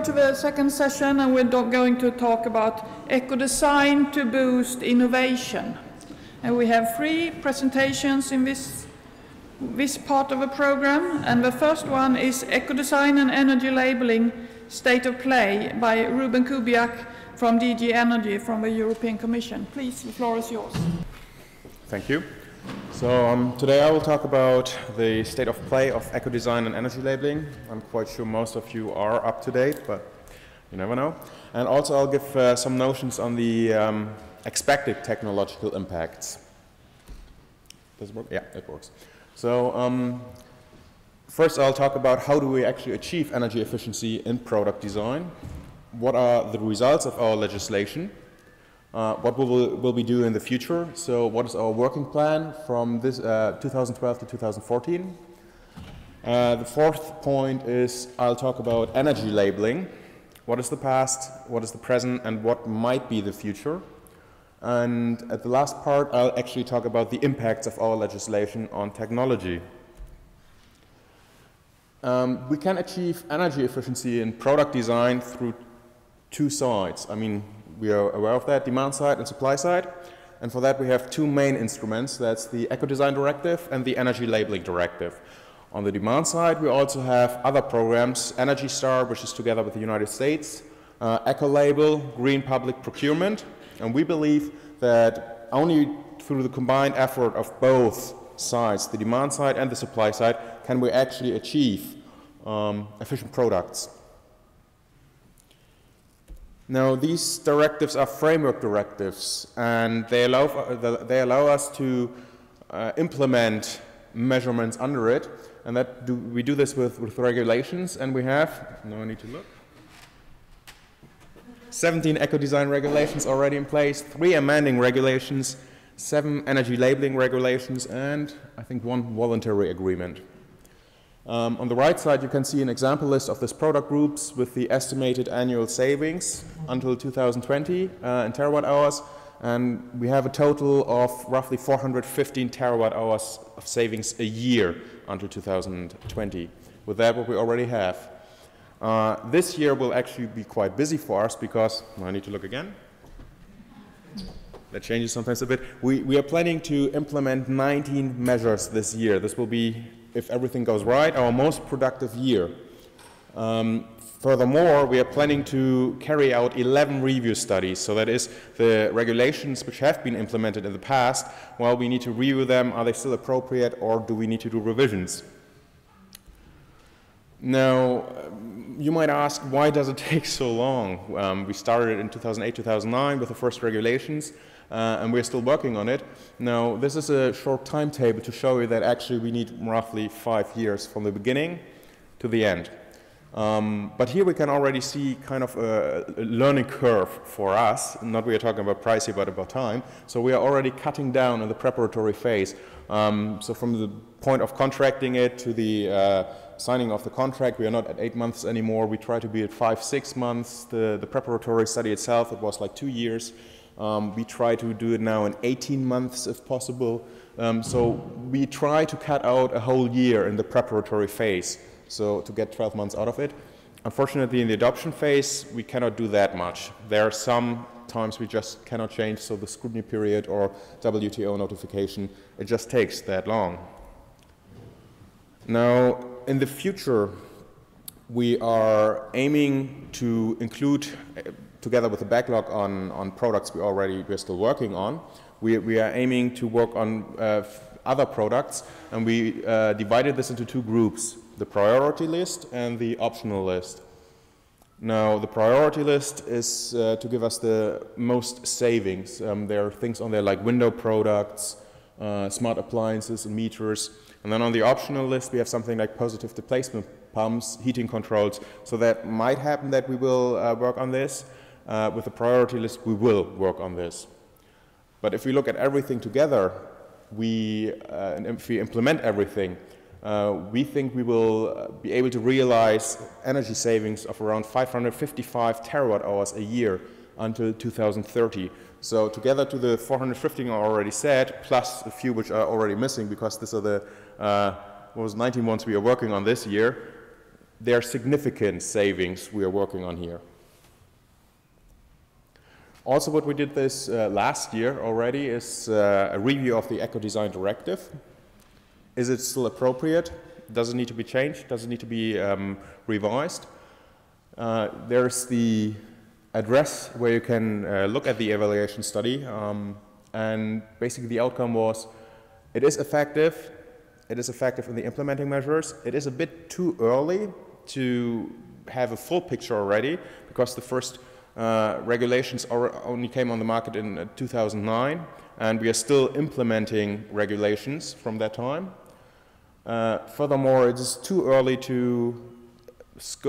go to the second session, and we're going to talk about eco-design to boost innovation. And we have 3 presentations in this part of the program, and the first one is Ecodesign and Energy Labeling State of Play by Ruben Kubiak from DG Energy from the European Commission. Please, the floor is yours. Thank you. So today I will talk about the state of play of eco-design and energy labeling. I'm quite sure most of you are up to date, but you never know. And also I'll give some notions on the expected technological impacts. Does it work? Yeah, it works. So first I'll talk about how do we actually achieve energy efficiency in product design. What are the results of our legislation? What will we do in the future? So what is our working plan from this 2012 to 2014? The fourth point is I'll talk about energy labeling. What is the past, what is the present, and what might be the future? And at the last part, I'll actually talk about the impacts of our legislation on technology. We can achieve energy efficiency in product design through 2 sides. I mean, we are aware of that, demand side and supply side. And for that we have 2 main instruments. That's the Ecodesign Directive and the Energy Labeling Directive. On the demand side we also have other programs, Energy Star, which is together with the United States, Ecolabel, Green Public Procurement. And we believe that only through the combined effort of both sides, the demand side and the supply side, can we actually achieve efficient products. Now, these directives are framework directives, and they allow us to implement measurements under it, and we do this with regulations, and we have, now I need to look, 17 eco-design regulations already in place, 3 amending regulations, 7 energy labeling regulations, and I think 1 voluntary agreement. On the right side you can see an example list of these product groups with the estimated annual savings until 2020 in terawatt hours, and we have a total of roughly 415 terawatt hours of savings a year until 2020. With that, what we already have. This year will actually be quite busy for us because, I need to look again. That changes sometimes a bit. We are planning to implement 19 measures this year. This will be, if everything goes right, our most productive year. Furthermore, we are planning to carry out 11 review studies. So that is the regulations which have been implemented in the past. Well, we need to review them. Are they still appropriate, or do we need to do revisions? Now, you might ask, why does it take so long? We started in 2008, 2009 with the first regulations. And we're still working on it. Now, this is a short timetable to show you that actually we need roughly 5 years from the beginning to the end. But here we can already see kind of a learning curve for us. Not we are talking about price here, but about time. So we are already cutting down in the preparatory phase. So from the point of contracting it to the signing of the contract, we are not at 8 months anymore. We try to be at 5, 6 months. The preparatory study itself, it was like 2 years. We try to do it now in 18 months if possible. So we try to cut out a whole year in the preparatory phase, so to get 12 months out of it. Unfortunately, in the adoption phase, we cannot do that much. There are some times we just cannot change, so the scrutiny period or WTO notification, it just takes that long. Now, in the future, we are aiming to include, together with the backlog on products we're still working on, we are aiming to work on other products, and we divided this into 2 groups, the priority list and the optional list. Now, the priority list is to give us the most savings. There are things on there like window products, smart appliances and meters, and then on the optional list we have something like positive displacement pumps, heating controls, so that might happen that we will work on this. With the priority list, we will work on this. But if we look at everything together, and if we implement everything, we think we will be able to realize energy savings of around 555 terawatt hours a year until 2030. So together to the 415 I already said, plus a few which are already missing because these are the 19 ones we are working on this year, there are significant savings we are working on here. Also, what we did this last year already is a review of the Ecodesign directive. Is it still appropriate? Does it need to be changed? Does it need to be revised? There's the address where you can look at the evaluation study, and basically the outcome was it is effective. It is effective in the implementing measures. It is a bit too early to have a full picture already, because the first regulations only came on the market in 2009, and we are still implementing regulations from that time. Furthermore, it is too early to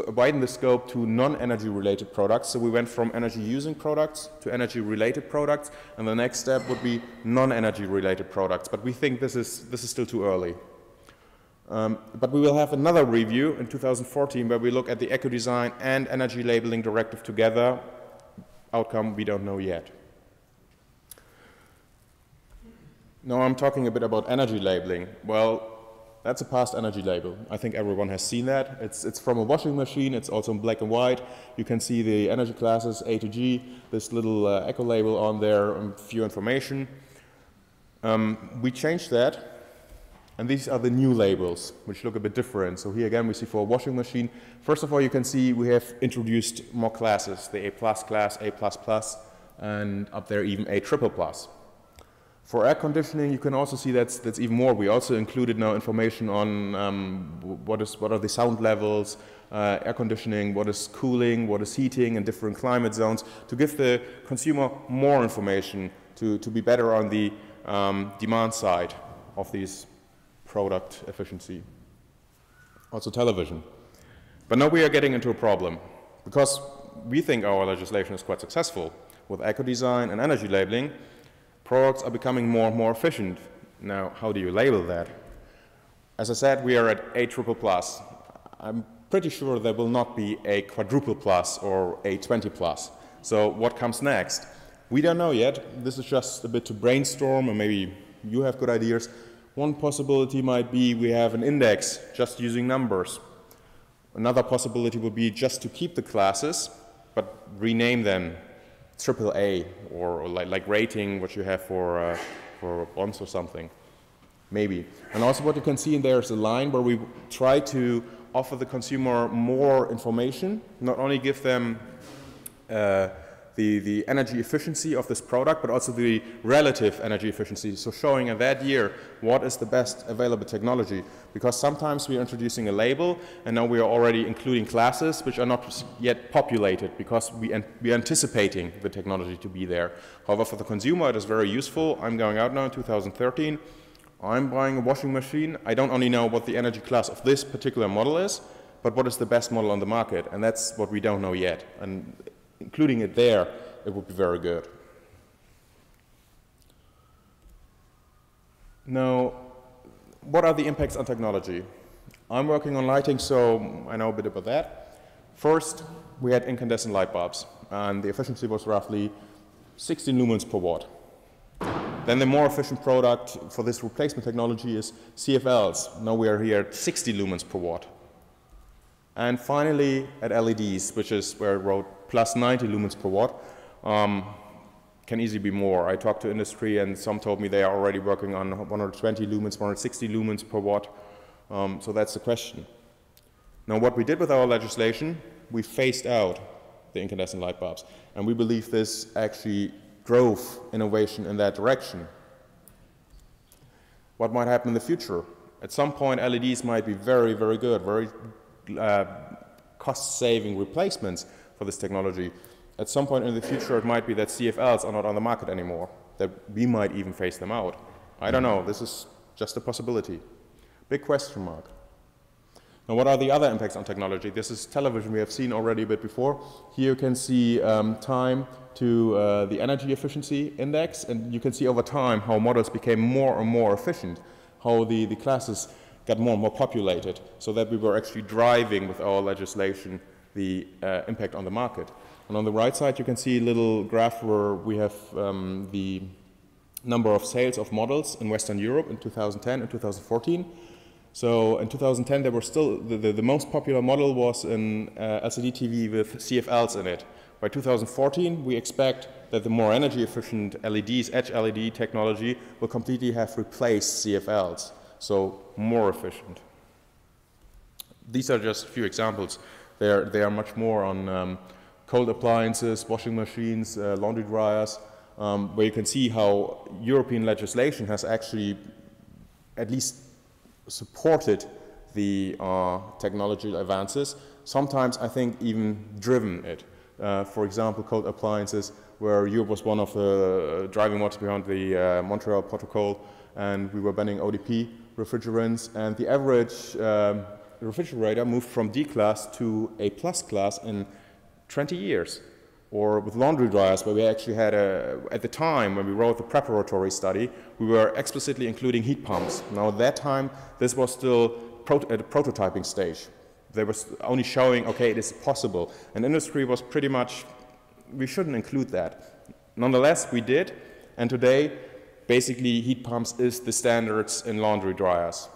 widen the scope to non-energy related products. So we went from energy using products to energy related products, and the next step would be non-energy related products. But we think this is still too early. But we will have another review in 2014 where we look at the Ecodesign and Energy Labeling Directive together. Outcome we don't know yet. Now I'm talking a bit about energy labeling. Well, that's a past energy label. I think everyone has seen that. It's from a washing machine. It's also in black and white. You can see the energy classes A to G, this little eco label on there, and few information. We changed that, and these are the new labels, which look a bit different. So here again we see for a washing machine. First of all, you can see we have introduced more classes, the A+ class, A++, and up there even A++. For air conditioning, you can also see that's even more. We also included now information on what are the sound levels, air conditioning, what is cooling, what is heating in different climate zones, to give the consumer more information to be better on the demand side of these product efficiency. Also television. But now we are getting into a problem, because we think our legislation is quite successful. With eco-design and energy labeling, products are becoming more and more efficient. Now, how do you label that? As I said, we are at A++. I'm pretty sure there will not be A quadruple plus or A 20+. So what comes next? We don't know yet. This is just a bit to brainstorm, and maybe you have good ideas. One possibility might be we have an index just using numbers. Another possibility would be just to keep the classes, but rename them AAA, or like rating, what you have for bonds or something, maybe. And also what you can see in there is a line where we try to offer the consumer more information, not only give them the energy efficiency of this product, but also the relative energy efficiency. So showing in that year what is the best available technology. Because sometimes we are introducing a label, and now we are already including classes which are not yet populated, because we are anticipating the technology to be there. However, for the consumer it is very useful. I'm going out now in 2013. I'm buying a washing machine. I don't only know what the energy class of this particular model is, but what is the best model on the market. And that's what we don't know yet. And including it there, it would be very good. Now, what are the impacts on technology? I'm working on lighting, so I know a bit about that. First, we had incandescent light bulbs, and the efficiency was roughly 16 lumens per watt. Then the more efficient product for this replacement technology is CFLs. Now we are here at 60 lumens per watt. And finally, at LEDs, which is where it wrote plus 90 lumens per watt, can easily be more. I talked to industry, and some told me they are already working on 120 lumens, 160 lumens per watt. So that's the question. Now, what we did with our legislation, we phased out the incandescent light bulbs, and we believe this actually drove innovation in that direction. What might happen in the future? At some point, LEDs might be very, very good, very cost-saving replacements for this technology. At some point in the future, it might be that CFLs are not on the market anymore, that we might even phase them out. I don't know. This is just a possibility. Big question mark. Now, what are the other impacts on technology? This is television we have seen already a bit before. Here you can see time to the energy efficiency index, and you can see over time how models became more and more efficient, how the classes got more and more populated, so that we were actually driving with our legislation the impact on the market. And on the right side you can see a little graph where we have the number of sales of models in Western Europe in 2010 and 2014. So in 2010, there were still, the most popular model was an LCD TV with CFLs in it. By 2014, we expect that the more energy efficient LEDs, edge LED technology, will completely have replaced CFLs, so more efficient. These are just a few examples. There are much more on cold appliances, washing machines, laundry dryers, where you can see how European legislation has actually at least supported the technological advances, sometimes I think even driven it. For example, cold appliances, where Europe was one of the driving motors behind the Montreal Protocol, and we were banning ODP refrigerants, and the average refrigerator moved from D class to A+ class in 20 years. Or with laundry dryers, where we actually had at the time when we wrote the preparatory study, we were explicitly including heat pumps. Now at that time, this was still at the prototyping stage. They were only showing, okay, it is possible. And industry was pretty much, we shouldn't include that. Nonetheless, we did, and today, basically heat pumps is the standards in laundry dryers.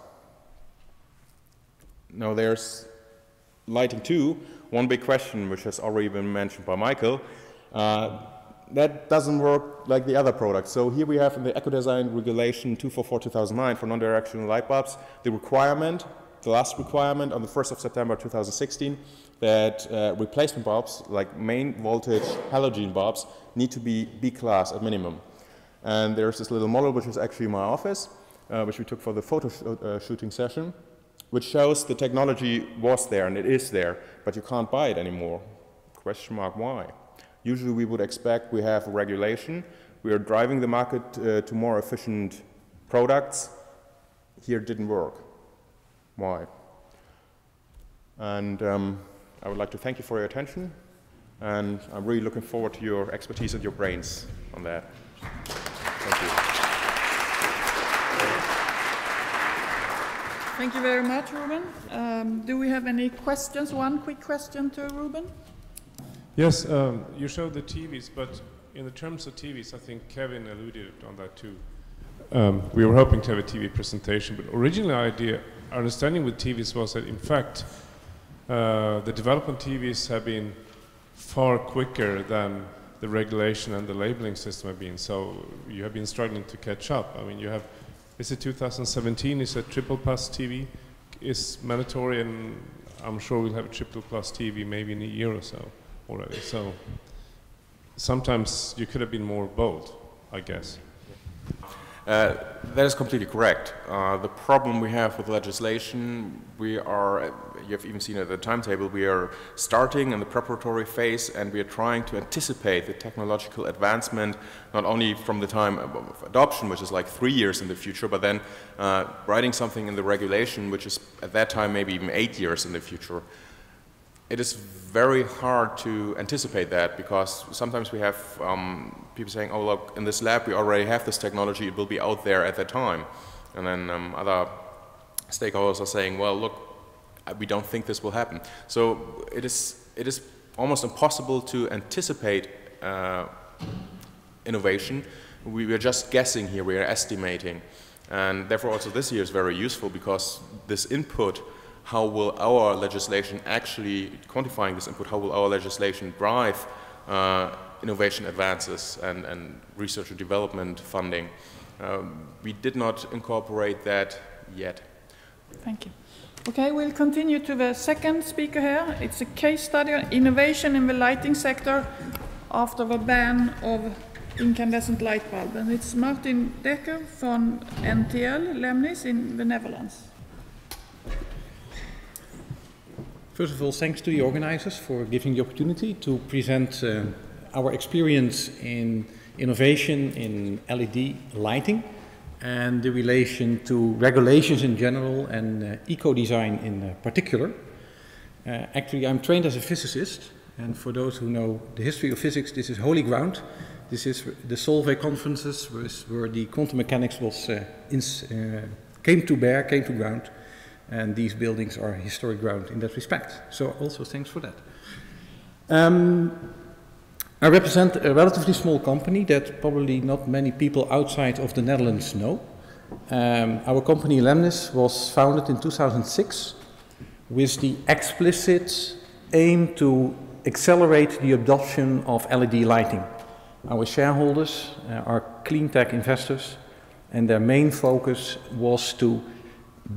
Now there's lighting too. One big question, which has already been mentioned by Michael, that doesn't work like the other products. So here we have in the Ecodesign Regulation 244/2009 for non-directional light bulbs, the requirement, the last requirement on the 1st of September 2016, that replacement bulbs, like main voltage halogen bulbs, need to be B class at minimum. And there's this little model, which is actually in my office, which we took for the photo shooting session, which shows the technology was there and it is there, but you can't buy it anymore. Question mark, why? Usually we would expect we have a regulation, we are driving the market to more efficient products. Here it didn't work. Why? And I would like to thank you for your attention, and I'm really looking forward to your expertise and your brains on that. Thank you. Thank you very much, Ruben. Do we have any questions? One quick question to Ruben. Yes, you showed the TVs, but in the terms of TVs, I think Kevin alluded on that too. We were hoping to have a TV presentation, but originally our understanding with TVs was that in fact the development TVs have been far quicker than the regulation and the labeling system have been, so you have been struggling to catch up. I mean, you have, is it 2017, is a triple plus TV is mandatory, and I'm sure we'll have a triple plus TV maybe in a year or so already. So sometimes you could have been more bold, I guess. That is completely correct. The problem we have with legislation, we are, you have even seen it at the timetable, we are starting in the preparatory phase and we are trying to anticipate the technological advancement, not only from the time of adoption, which is like 3 years in the future, but then writing something in the regulation, which is at that time maybe even 8 years in the future. It is very hard to anticipate that, because sometimes we have people saying, oh look, in this lab we already have this technology, it will be out there at that time. And then other stakeholders are saying, well look, we don't think this will happen. So it is almost impossible to anticipate innovation. We are just guessing here, we are estimating. And therefore also this year is very useful, because this input, how will our legislation actually, quantifying this input, how will our legislation drive innovation advances and research and development funding? We did not incorporate that yet. Thank you. Okay, we'll continue to the second speaker here. It's a case study on innovation in the lighting sector after the ban of incandescent light bulb. And it's Martin Dekker from NTL Lemnis in the Netherlands. First of all, thanks to the organizers for giving the opportunity to present our experience in innovation in LED lighting and the relation to regulations in general and eco-design in particular. Actually, I'm trained as a physicist, and for those who know the history of physics, this is holy ground. This is the Solvay conferences where the quantum mechanics was came to ground. And these buildings are historic ground in that respect. So also thanks for that. I represent a relatively small company that probably not many people outside of the Netherlands know. Our company Lemnis was founded in 2006 with the explicit aim to accelerate the adoption of LED lighting. Our shareholders are clean tech investors, and their main focus was to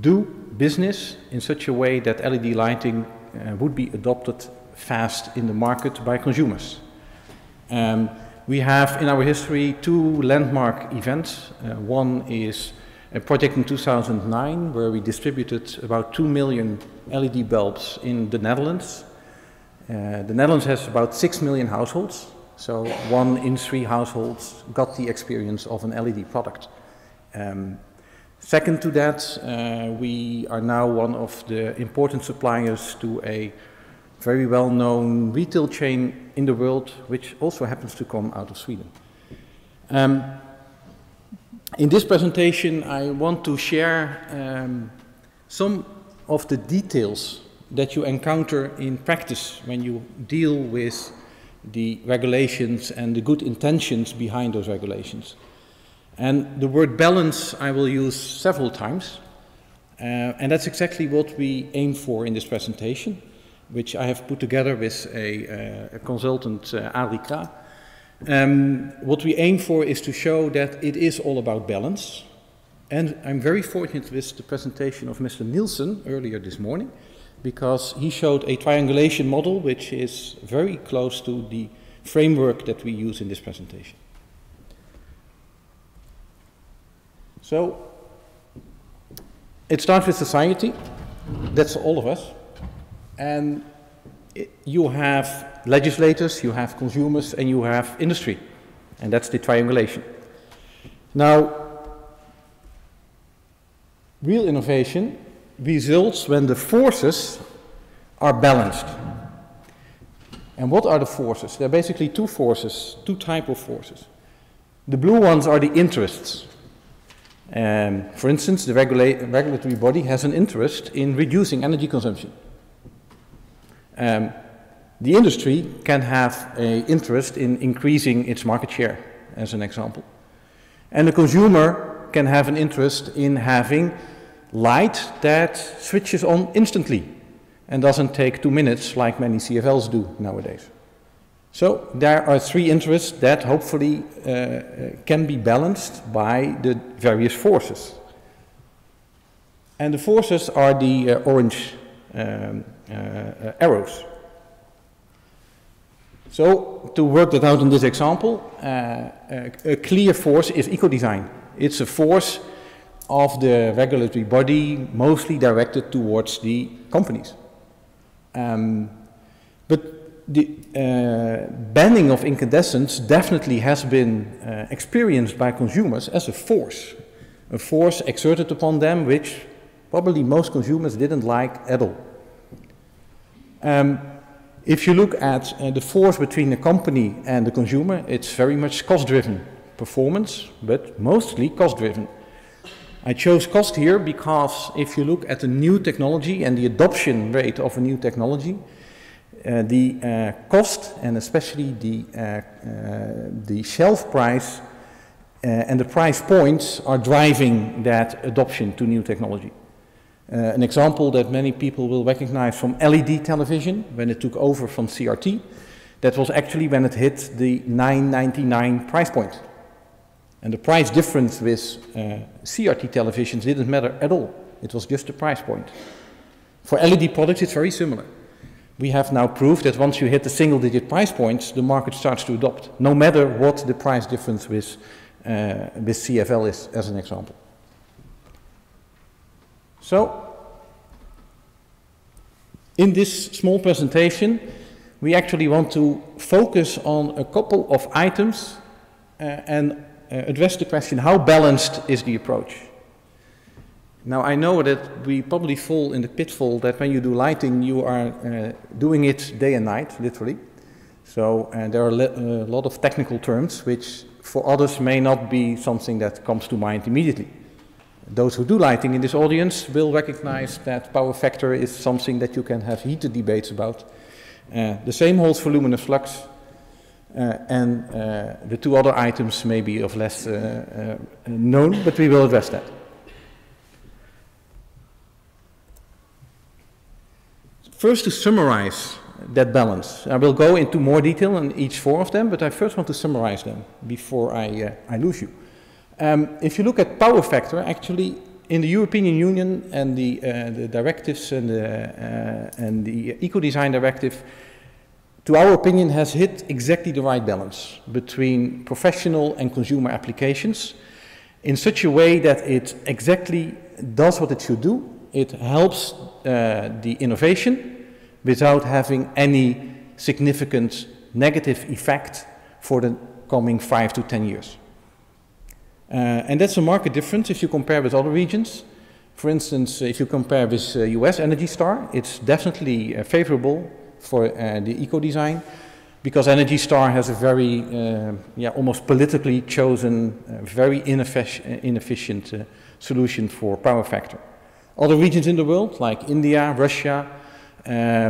do business in such a way that LED lighting would be adopted fast in the market by consumers. We have in our history two landmark events. One is a project in 2009 where we distributed about 2 million LED bulbs in the Netherlands. The Netherlands has about 6 million households, so 1 in 3 households got the experience of an LED product. Second to that, we are now one of the important suppliers to a very well-known retail chain in the world, which also happens to come out of Sweden. In this presentation, I want to share some of the details that you encounter in practice when you deal with the regulations and the good intentions behind those regulations. And the word balance I will use several times, and that's exactly what we aim for in this presentation, which I have put together with a consultant, Adrie Kra. What we aim for is to show that it is all about balance. And I'm very fortunate with the presentation of Mr. Nielsen earlier this morning, because he showed a triangulation model which is very close to the framework that we use in this presentation. So, it starts with society, that's all of us, and you have legislators, you have consumers, and you have industry, and that's the triangulation. Now, real innovation results when the forces are balanced. And what are the forces? There are basically two forces, two types of forces. The blue ones are the interests. For instance, the regulatory body has an interest in reducing energy consumption. The industry can have an interest in increasing its market share, as an example. And the consumer can have an interest in having light that switches on instantly and doesn't take 2 minutes like many CFLs do nowadays. So there are 3 interests that hopefully can be balanced by the various forces. And the forces are the orange arrows. So to work that out in this example, a clear force is ecodesign. It's a force of the regulatory body mostly directed towards the companies. But the banning of incandescents definitely has been experienced by consumers as a force exerted upon them which probably most consumers didn't like at all. If you look at the force between the company and the consumer, it's very much cost-driven performance, but mostly cost-driven. I chose cost here because if you look at the new technology and the adoption rate of a new technology, the cost and especially the shelf price and the price points are driving that adoption to new technology. An example that many people will recognize from LED television when it took over from CRT, that was actually when it hit the $9.99 price point. And the price difference with CRT televisions didn't matter at all. It was just the price point. For LED products, it's very similar. We have now proved that once you hit the single-digit price points, the market starts to adopt, no matter what the price difference with CFL is, as an example. So, in this small presentation, we actually want to focus on a couple of items and address the question, how balanced is the approach? Now, I know that we probably fall in the pitfall that when you do lighting, you are doing it day and night, literally. So there are a lot of technical terms, which for others may not be something that comes to mind immediately. Those who do lighting in this audience will recognize that power factor is something that you can have heated debates about. The same holds for luminous flux, and the 2 other items may be of less known, but we will address that. First, to summarize that balance. I will go into more detail on each four of them, but I first want to summarize them before I lose you. If you look at power factor, actually, in the European Union and the directives and the Ecodesign directive, to our opinion, has hit exactly the right balance between professional and consumer applications in such a way that it exactly does what it should do. It helps the innovation without having any significant negative effect for the coming 5 to 10 years. And that's a market difference if you compare with other regions. For instance, if you compare with US Energy Star, it's definitely favorable for the eco-design, because Energy Star has a very, almost politically chosen, very inefficient solution for power factor. Other regions in the world, like India, Russia,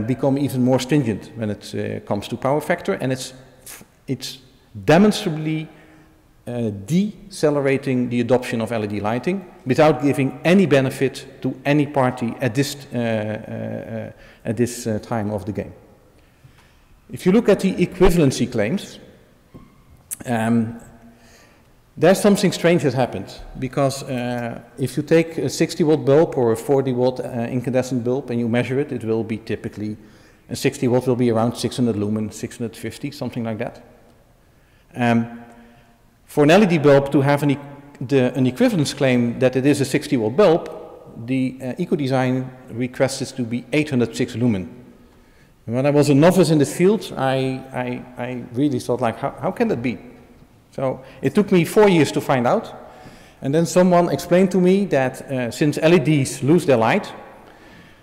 become even more stringent when it comes to power factor, and it's demonstrably decelerating the adoption of LED lighting without giving any benefit to any party at this time of the game. If you look at the equivalency claims, there's something strange that happened, because if you take a 60-watt bulb or a 40-watt incandescent bulb and you measure it, it will be typically, a 60-watt will be around 600 lumen, 650, something like that. For an LED bulb to have an equivalence claim that it is a 60-watt bulb, the Ecodesign requests it to be 806 lumen. When I was a novice in this field, I really thought, like, how can that be? So it took me 4 years to find out, and then someone explained to me that since LEDs lose their light,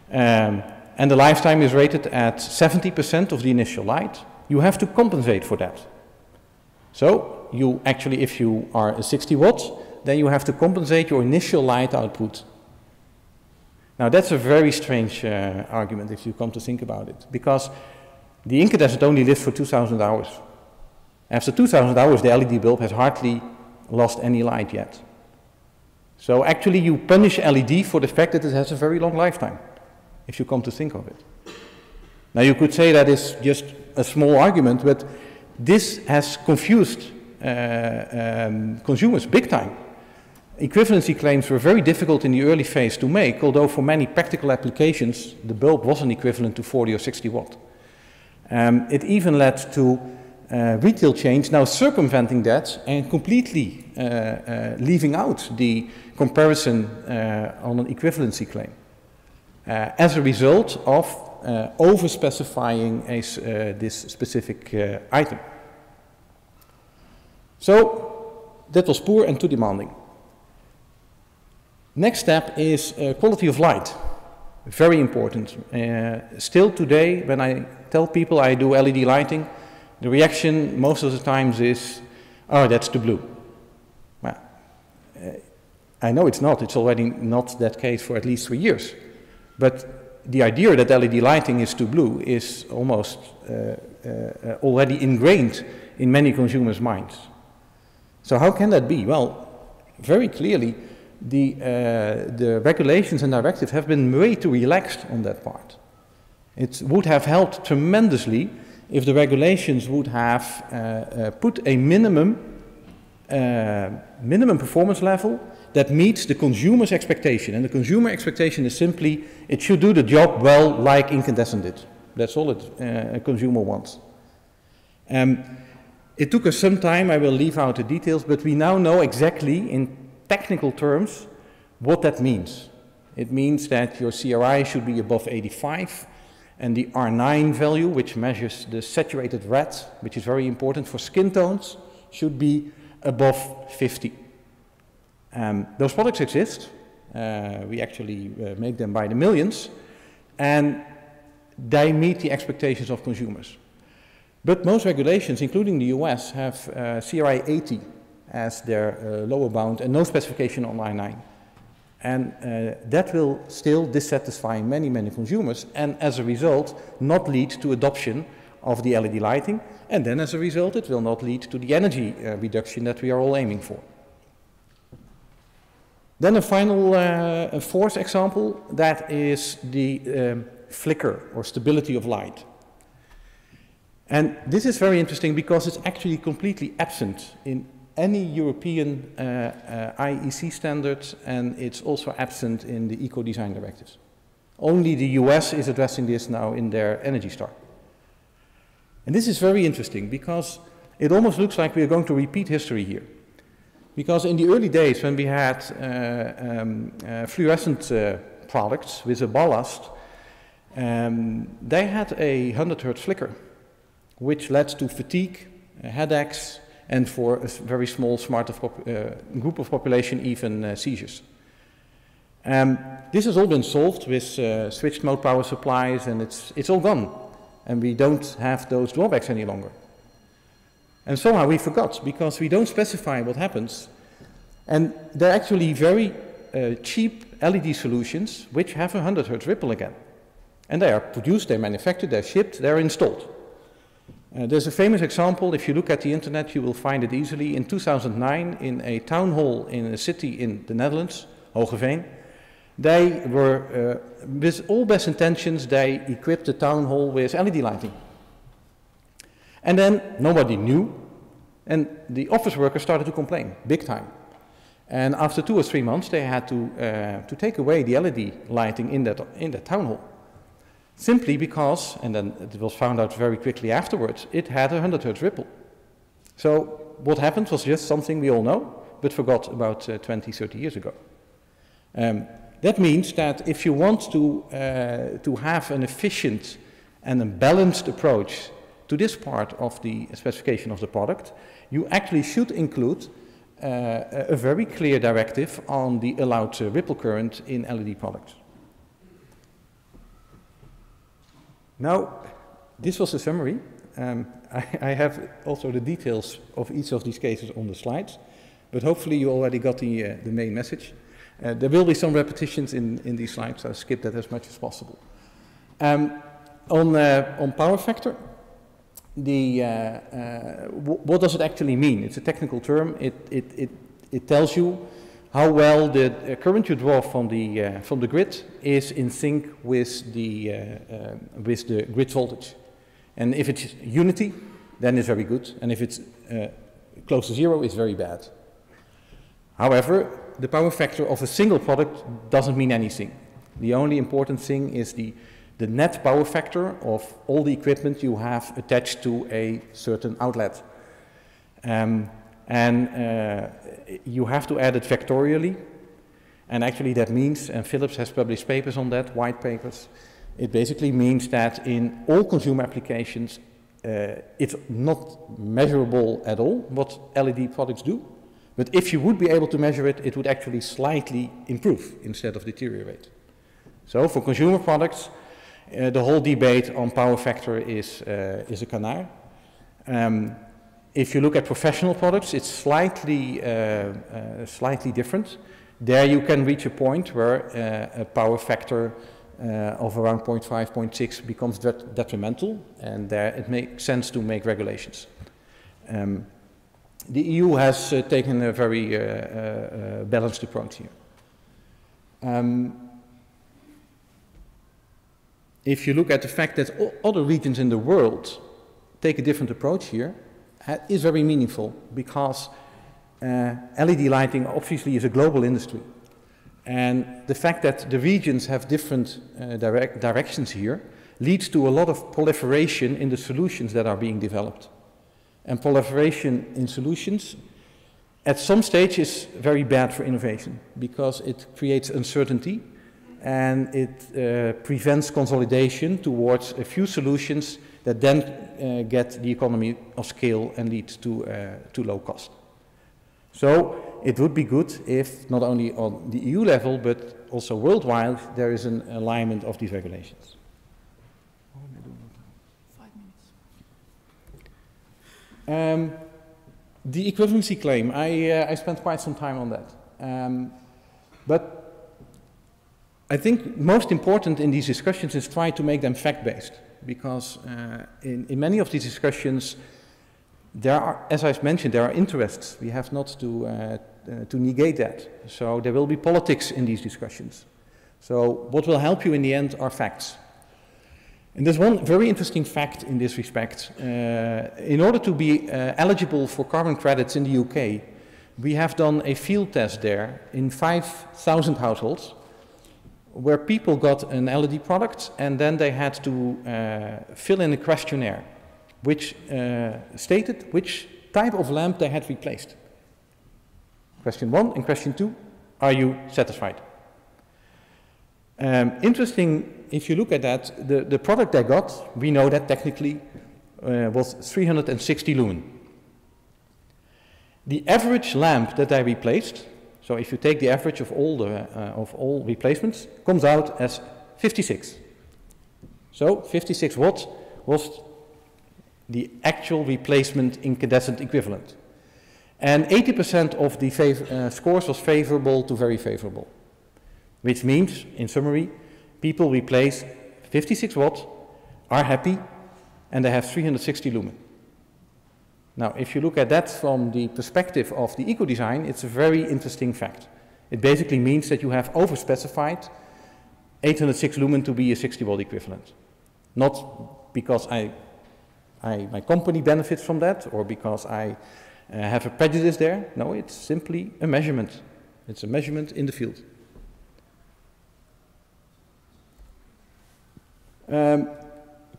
and the lifetime is rated at 70% of the initial light, you have to compensate for that. So you actually, if you are a 60 watts, then you have to compensate your initial light output. Now that's a very strange argument if you come to think about it, because the incandescent only lives for 2,000 hours. After 2,000 hours, the LED bulb has hardly lost any light yet. So actually you punish LED for the fact that it has a very long lifetime, if you come to think of it. Now you could say that is just a small argument, but this has confused consumers big time. Equivalency claims were very difficult in the early phase to make, although for many practical applications the bulb wasn't equivalent to 40 or 60 watt. It even led to retail chains now circumventing that and completely leaving out the comparison on an equivalency claim as a result of over-specifying this specific item. So that was poor and too demanding. Next step is quality of light. Very important. Still today, when I tell people I do LED lighting, the reaction most of the times is, oh, that's too blue. Well, I know it's not. It's already not that case for at least 3 years. But the idea that LED lighting is too blue is almost already ingrained in many consumers' minds. So how can that be? Well, very clearly, the regulations and directives have been way too relaxed on that part. It would have helped tremendously if the regulations would have put a minimum performance level that meets the consumer's expectation. And the consumer expectation is simply, it should do the job well like incandescent did. That's all a consumer wants. It took us some time, I will leave out the details, but we now know exactly in technical terms what that means. It means that your CRI should be above 85, and the R9 value, which measures the saturated red, which is very important for skin tones, should be above 50. Those products exist. We actually make them by the millions, and they meet the expectations of consumers. But most regulations, including the US, have CRI 80 as their lower bound and no specification on R9. And that will still dissatisfy many, many consumers, and as a result not lead to adoption of the LED lighting, and then as a result it will not lead to the energy reduction that we are all aiming for. Then a final fourth example, that is the flicker or stability of light. And this is very interesting because it's actually completely absent in any European IEC standards, and it's also absent in the Ecodesign directives. Only the US is addressing this now in their Energy Star. And this is very interesting because it almost looks like we are going to repeat history here. Because in the early days when we had fluorescent products with a ballast, they had a 100 Hz flicker, which led to fatigue, headaches, and for a very small group of population, even seizures. This has all been solved with switched mode power supplies, and it's all gone. And we don't have those drawbacks any longer. And somehow we forgot, because we don't specify what happens. And they're actually very cheap LED solutions which have a 100 Hz ripple again. And they are produced, they're manufactured, they're shipped, they're installed. There's a famous example, if you look at the internet you will find it easily. In 2009, in a town hall in a city in the Netherlands, Hogeveen, they were, with all best intentions, they equipped the town hall with LED lighting. And then nobody knew, and the office workers started to complain, big time. And after 2 or 3 months, they had to take away the LED lighting in that town hall. Simply because, and then it was found out very quickly afterwards, it had a 100 Hz ripple. So what happened was just something we all know, but forgot about 20, 30 years ago. That means that if you want to have an efficient and a balanced approach to this part of the specification of the product, you actually should include a very clear directive on the allowed ripple current in LED products. Now, this was a summary. I have also the details of each of these cases on the slides, but hopefully you already got the main message. There will be some repetitions in these slides, so I'll skip that as much as possible. On power factor, what does it actually mean? It's a technical term. It tells you how well the current you draw from the grid is in sync with the grid voltage. And if it's unity, then it's very good. And if it's close to zero, it's very bad. However, the power factor of a single product doesn't mean anything. The only important thing is the net power factor of all the equipment you have attached to a certain outlet. You have to add it vectorially, and actually that means, and Philips has published papers on that, white papers, it basically means that in all consumer applications it's not measurable at all what LED products do, but if you would be able to measure it, it would actually slightly improve instead of deteriorate. So for consumer products, the whole debate on power factor is a canard. If you look at professional products, it's slightly different. There you can reach a point where a power factor of around 0.5, 0.6 becomes detrimental, and there it makes sense to make regulations. The EU has taken a very balanced approach here. If you look at the fact that other regions in the world take a different approach here, is very meaningful, because LED lighting obviously is a global industry. And the fact that the regions have different directions here leads to a lot of proliferation in the solutions that are being developed. And proliferation in solutions at some stage is very bad for innovation, because it creates uncertainty and it prevents consolidation towards a few solutions that then get the economy of scale and lead to low cost. So it would be good if not only on the EU level but also worldwide there is an alignment of these regulations. 5 minutes. The equivalency claim, I spent quite some time on that. But I think most important in these discussions is try to make them fact-based, because in many of these discussions there are, as I mentioned, there are interests. We have not to negate that. So there will be politics in these discussions. So what will help you in the end are facts. And there's one very interesting fact in this respect. In order to be eligible for carbon credits in the UK, we have done a field test there in 5,000 households where people got an LED product and then they had to fill in a questionnaire which stated which type of lamp they had replaced. Question 1 and question 2, are you satisfied? Interesting, if you look at that, the product they got, we know that technically was 360 lumen. The average lamp that I replaced, so if you take the average of all replacements, comes out as 56. So 56 watts was the actual replacement incandescent equivalent. And 80% of the scores was favorable to very favorable, which means, in summary, people replace 56 watts, are happy, and they have 360 lumen. Now, if you look at that from the perspective of the eco-design, it's a very interesting fact. It basically means that you have over-specified 806 lumen to be a 60 watt equivalent. Not because my company benefits from that, or because I have a prejudice there. No, it's simply a measurement. It's a measurement in the field.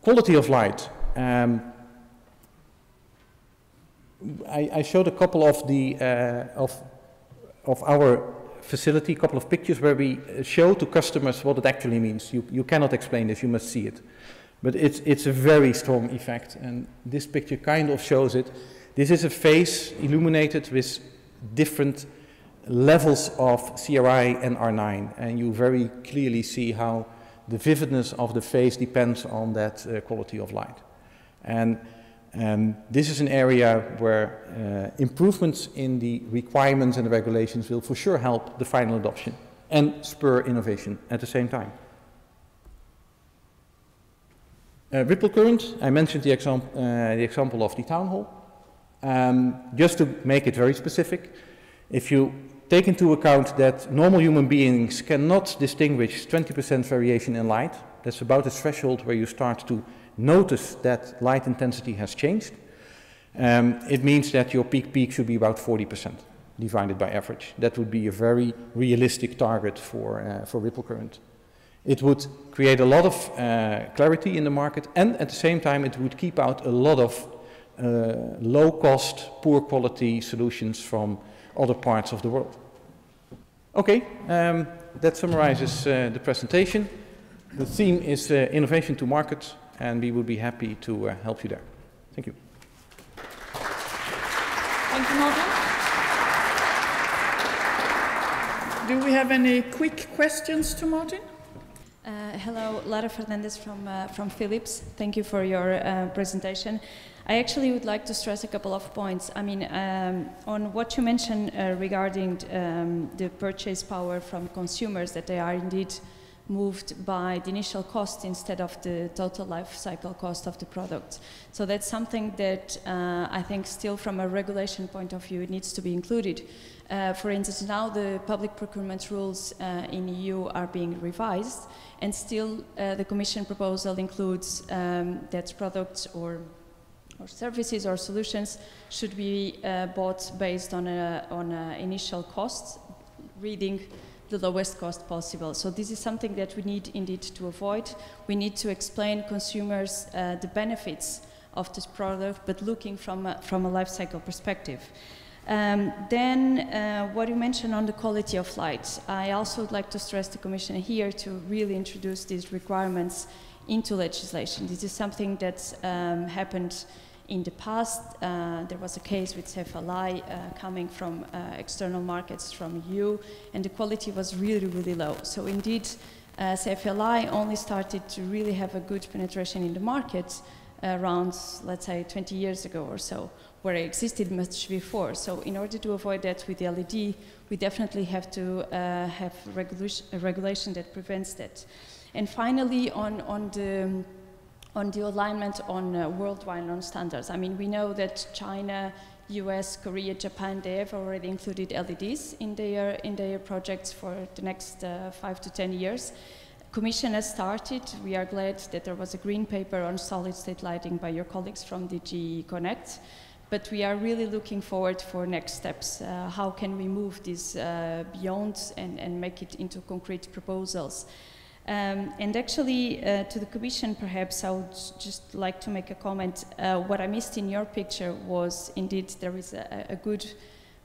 Quality of light. I showed a couple of the of our facility, a couple of pictures where we show to customers what it actually means. You cannot explain this, you must see it. But it's a very strong effect, and this picture kind of shows it. This is a face illuminated with different levels of CRI and R9, and you very clearly see how the vividness of the face depends on that quality of light. And this is an area where improvements in the requirements and the regulations will for sure help the final adoption and spur innovation at the same time. Ripple current, I mentioned the example of the town hall. Just to make it very specific, if you take into account that normal human beings cannot distinguish 20% variation in light, that's about the threshold where you start to notice that light intensity has changed, it means that your peak should be about 40% divided by average. That would be a very realistic target for ripple current. It would create a lot of clarity in the market, and at the same time it would keep out a lot of low-cost, poor-quality solutions from other parts of the world. Okay, that summarizes the presentation. The theme is innovation to market, and we would be happy to help you there. Thank you. Thank you, Martin. Do we have any quick questions to Martin? Hello, Lara Fernandez from Philips. Thank you for your presentation. I actually would like to stress a couple of points. I mean, on what you mentioned regarding the purchase power from consumers, that they are indeed moved by the initial cost instead of the total life cycle cost of the product. So that's something that I think still from a regulation point of view, it needs to be included. For instance, now the public procurement rules in EU are being revised, and still the Commission proposal includes that products or services or solutions should be bought based on a initial cost, reading the lowest cost possible. So this is something that we need indeed to avoid. We need to explain consumers the benefits of this product, but looking from a life cycle perspective. Then what you mentioned on the quality of light, I also would like to stress the Commission here to really introduce these requirements into legislation. This is something that's happened in the past. There was a case with CFLI coming from external markets from EU, and the quality was really, really low. So indeed, CFLI only started to really have a good penetration in the market around, let's say, 20 years ago or so, where it existed much before. So in order to avoid that with the LED, we definitely have to have a regulation that prevents that. And finally, on the alignment on worldwide non-standards. I mean, we know that China, US, Korea, Japan, they have already included LEDs in their projects for the next 5 to 10 years. Commission has started. We are glad that there was a green paper on solid-state lighting by your colleagues from DG Connect, but we are really looking forward for next steps. How can we move this beyond and make it into concrete proposals? And actually, to the Commission, perhaps I would just like to make a comment. What I missed in your picture was indeed there is a good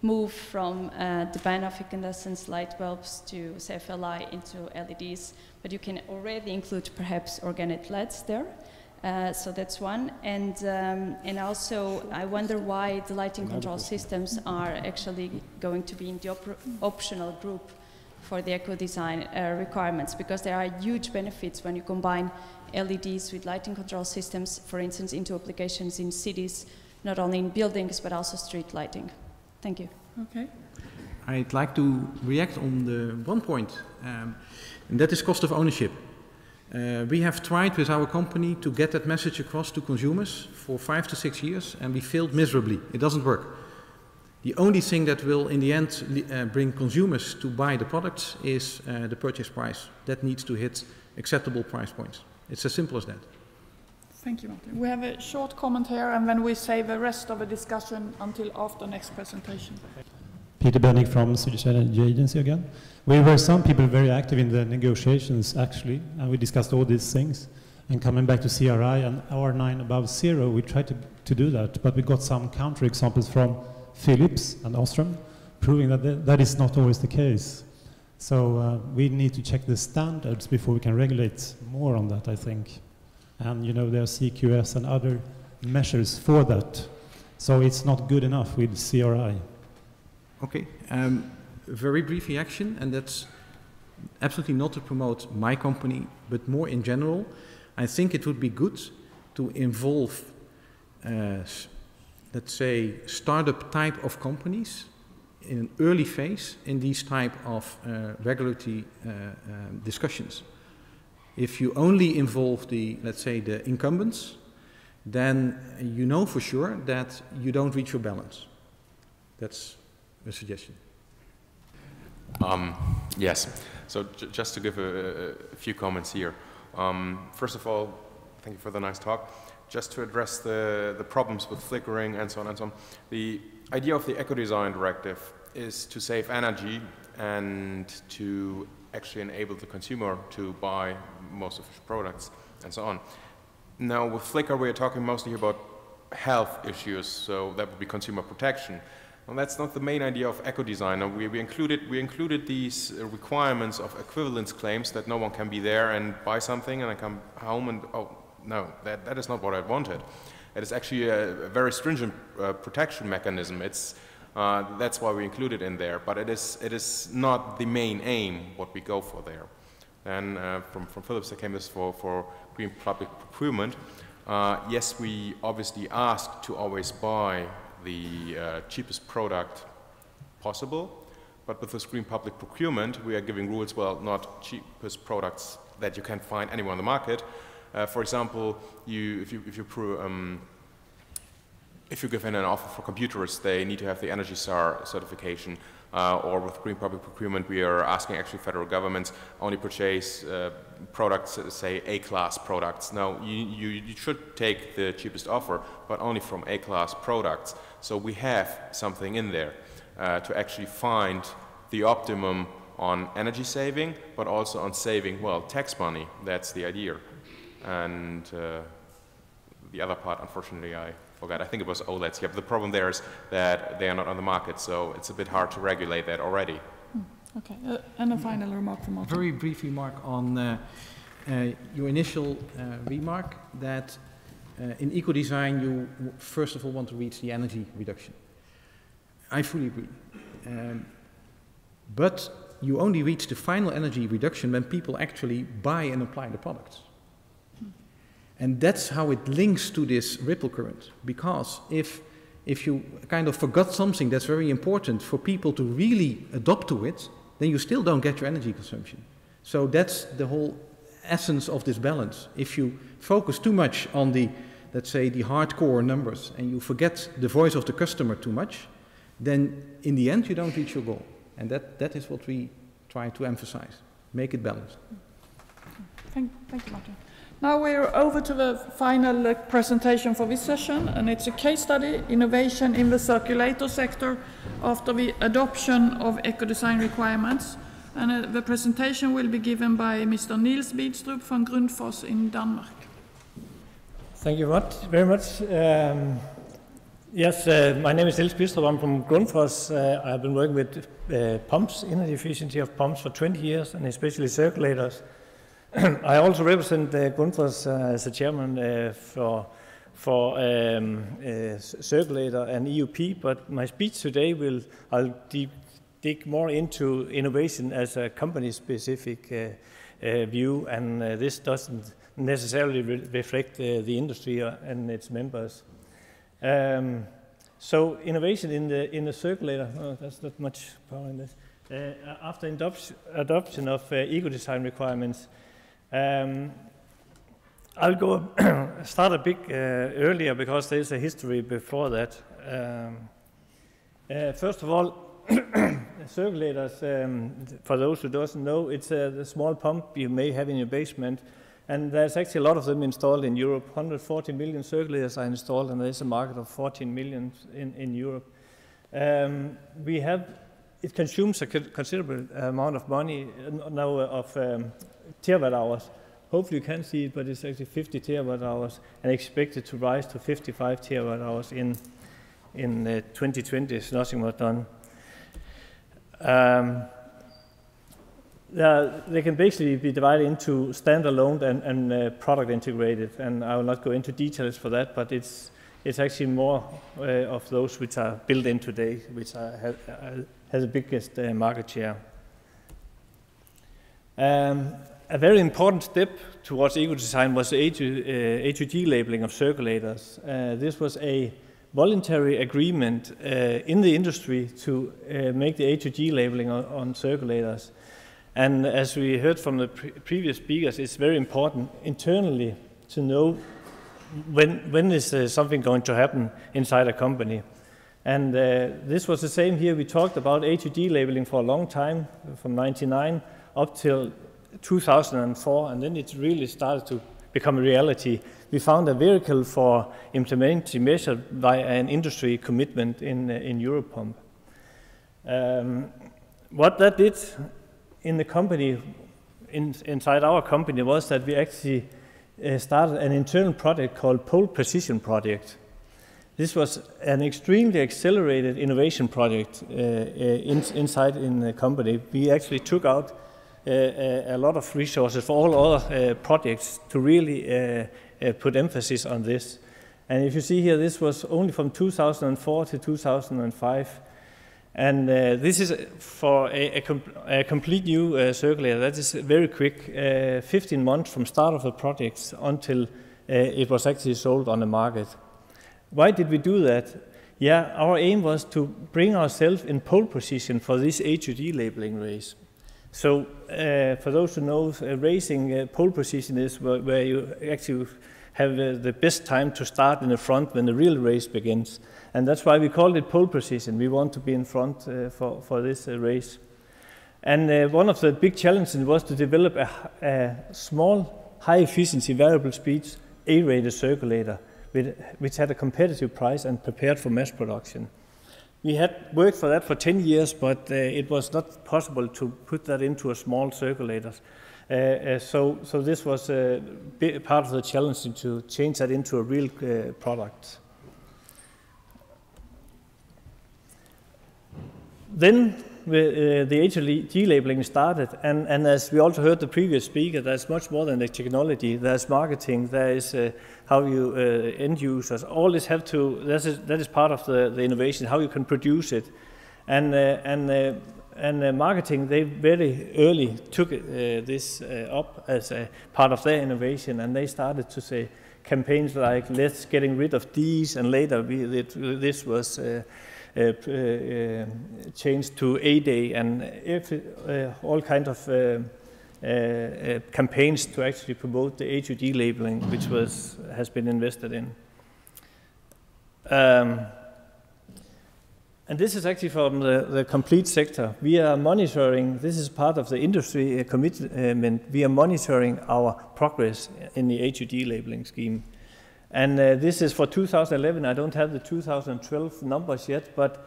move from the ban of incandescent light bulbs to CFLI into LEDs, but you can already include perhaps organic LEDs there. So that's one. And also, I wonder why the lighting control systems are actually going to be in the optional group for the eco-design requirements, because there are huge benefits when you combine LEDs with lighting control systems, for instance, into applications in cities, not only in buildings, but also street lighting. Thank you. Okay. I'd like to react on the one point, and that is cost of ownership. We have tried with our company to get that message across to consumers for 5 to 6 years, and we failed miserably. It doesn't work. The only thing that will, in the end, bring consumers to buy the products is the purchase price. That needs to hit acceptable price points. It's as simple as that. Thank you, Martin. We have a short comment here, and then we save the rest of the discussion until after next presentation. Peter Bennick from Swedish Energy Agency again. We were some people very active in the negotiations, actually, and we discussed all these things. And coming back to CRI and R9 above zero, we tried to do that, but we got some counter examples from Philips and Ostrom, proving that that is not always the case. So we need to check the standards before we can regulate more on that, I think. And you know, there are CQS and other measures for that. So it's not good enough with CRI. Okay, very brief reaction, and that's absolutely not to promote my company, but more in general. I think it would be good to involve let's say, startup type of companies in an early phase in these type of regulatory discussions. If you only involve the, let's say, the incumbents, then you know for sure that you don't reach your balance. That's a suggestion. Yes, so just to give a few comments here. First of all, thank you for the nice talk. Just to address the problems with flickering and so on and so on. The idea of the Ecodesign Directive is to save energy and to actually enable the consumer to buy most of his products and so on. Now with flicker we are talking mostly about health issues, so that would be consumer protection. Well, that's not the main idea of Ecodesign. We included these requirements of equivalence claims that no one can be there and buy something and I come home and, oh, no, that is not what I wanted. It is actually a very stringent protection mechanism. That's why we include it in there, but it is not the main aim what we go for there. And from Philips there came this for green public procurement. Yes, we obviously ask to always buy the cheapest product possible, but with this green public procurement we are giving rules, well, not cheapest products that you can find anywhere on the market. For example, if you give in an offer for computers, they need to have the Energy Star certification. Or with green public procurement, we are asking actually federal governments only purchase products, say A-class products. Now, you should take the cheapest offer, but only from A-class products. So we have something in there to actually find the optimum on energy saving, but also on saving, well, tax money. That's the idea. And the other part, unfortunately, I forgot. I think it was OLEDs. Yeah, but the problem there is that they are not on the market, so it's a bit hard to regulate that already. Okay, and a final remark from Martin. Very brief remark on your initial remark that in eco-design you first of all want to reach the energy reduction. I fully agree. But you only reach the final energy reduction when people actually buy and apply the products. And that's how it links to this ripple current, because if you kind of forgot something that's very important for people to really adopt to it, then you still don't get your energy consumption. So that's the whole essence of this balance. If you focus too much on the, let's say, the hardcore numbers and you forget the voice of the customer too much, then in the end you don't reach your goal. And that is what we try to emphasize. Make it balanced. Thank you, Martin. Now we're over to the final presentation for this session, and it's a case study, innovation in the circulator sector after the adoption of eco-design requirements. And the presentation will be given by Mr. Niels Bidstrup from Grundfos in Denmark. Thank you very much. Yes, my name is Niels Bidstrup. I'm from Grundfos. I've been working with pumps, energy efficiency of pumps for 20 years, and especially circulators. I also represent Grundfos as a chairman for circulator and EUP, but my speech today I'll dig more into innovation as a company-specific view, and this doesn't necessarily reflect the industry and its members. So innovation in the circulator, that's not much power in this. After adoption of eco-design requirements, I'll go start a bit earlier because there's a history before that. First of all, circulators, for those who doesn't know, it's a small pump you may have in your basement, and there's actually a lot of them installed in Europe. 140 million circulators are installed, and there's a market of 14 million in Europe. It consumes a considerable amount of money now of terawatt hours. Hopefully you can see it, but it's actually 50 terawatt hours and expected to rise to 55 terawatt hours in 2020 if nothing was done. They can basically be divided into standalone and product integrated, and I will not go into details for that, but it's actually more of those which are built in today, which has the biggest market share. A very important step towards eco-design was the A2G labeling of circulators. This was a voluntary agreement in the industry to make the A2G labeling on circulators. And as we heard from the previous speakers, it's very important internally to know when is something going to happen inside a company. And this was the same here. We talked about A2G labeling for a long time, from 1999 up till 2004, and then it really started to become a reality. We found a vehicle for implementing measures by an industry commitment in Europump. What that did in the company, inside our company, was that we actually started an internal project called Pole Precision Project. This was an extremely accelerated innovation project inside in the company. We actually took out a lot of resources for all other projects to really put emphasis on this. And if you see here, this was only from 2004 to 2005. And this is for a complete new circulator. That is very quick, 15 months from start of the project until it was actually sold on the market. Why did we do that? Yeah, our aim was to bring ourselves in pole position for this A2G labeling race. So for those who know, racing pole position is where you actually have the best time to start in the front when the real race begins. And that's why we called it pole position. We want to be in front for this race. And one of the big challenges was to develop a small, high-efficiency, variable speed A-rated circulator, which had a competitive price and prepared for mass production. We had worked for that for 10 years, but it was not possible to put that into a small circulator. So this was a part of the challenge to change that into a real product. Then the A2G labeling started, and as we also heard the previous speaker, there's much more than the technology. There's marketing, there is how you end users, all this have to, that is part of the innovation, how you can produce it. And marketing, they very early took this up as a part of their innovation, and they started to say campaigns like, let's getting rid of these, and later this was changed to A-Day, and all kinds of campaigns to actually promote the A2G labeling, which has been invested in. And this is actually from the complete sector. We are monitoring, this is part of the industry commitment, we are monitoring our progress in the HUD labeling scheme. And this is for 2011. I don't have the 2012 numbers yet, but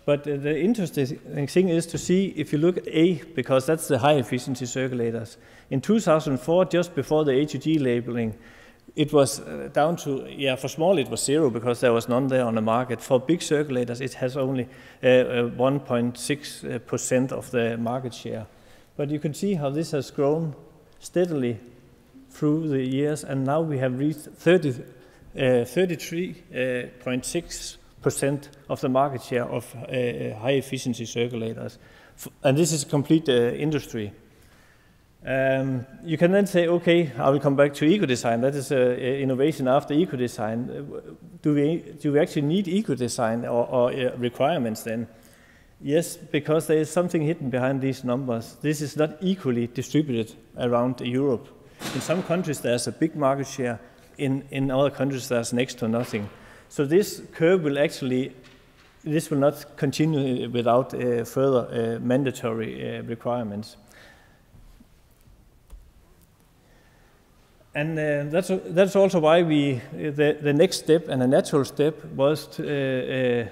the interesting thing is to see if you look at A, because that's the high efficiency circulators. In 2004, just before the HUD labeling, it was down to, for small it was 0 because there was none there on the market. For big circulators, it has only 1.6% of the market share. But you can see how this has grown steadily through the years, and now we have reached 33.6% of the market share of high efficiency circulators. And this is complete industry. You can then say, okay, I will come back to Ecodesign. That is innovation after Ecodesign. Do we actually need Ecodesign or requirements then? Yes, because there is something hidden behind these numbers. This is not equally distributed around Europe. In some countries there's a big market share. In other countries there's next to nothing. So this curve will actually, this will not continue without further mandatory requirements. And that's also why the next step and a natural step was that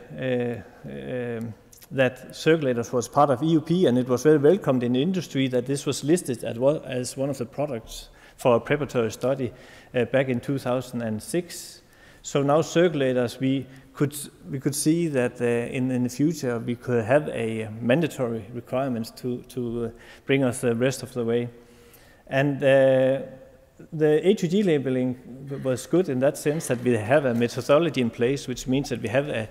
circulators was part of EUP, and it was very welcomed in the industry that this was listed as one of the products for a preparatory study back in 2006. So now circulators, we could see that in the future we could have a mandatory requirements to bring us the rest of the way. And the HUD labeling was good in that sense that we have a methodology in place, which means that we have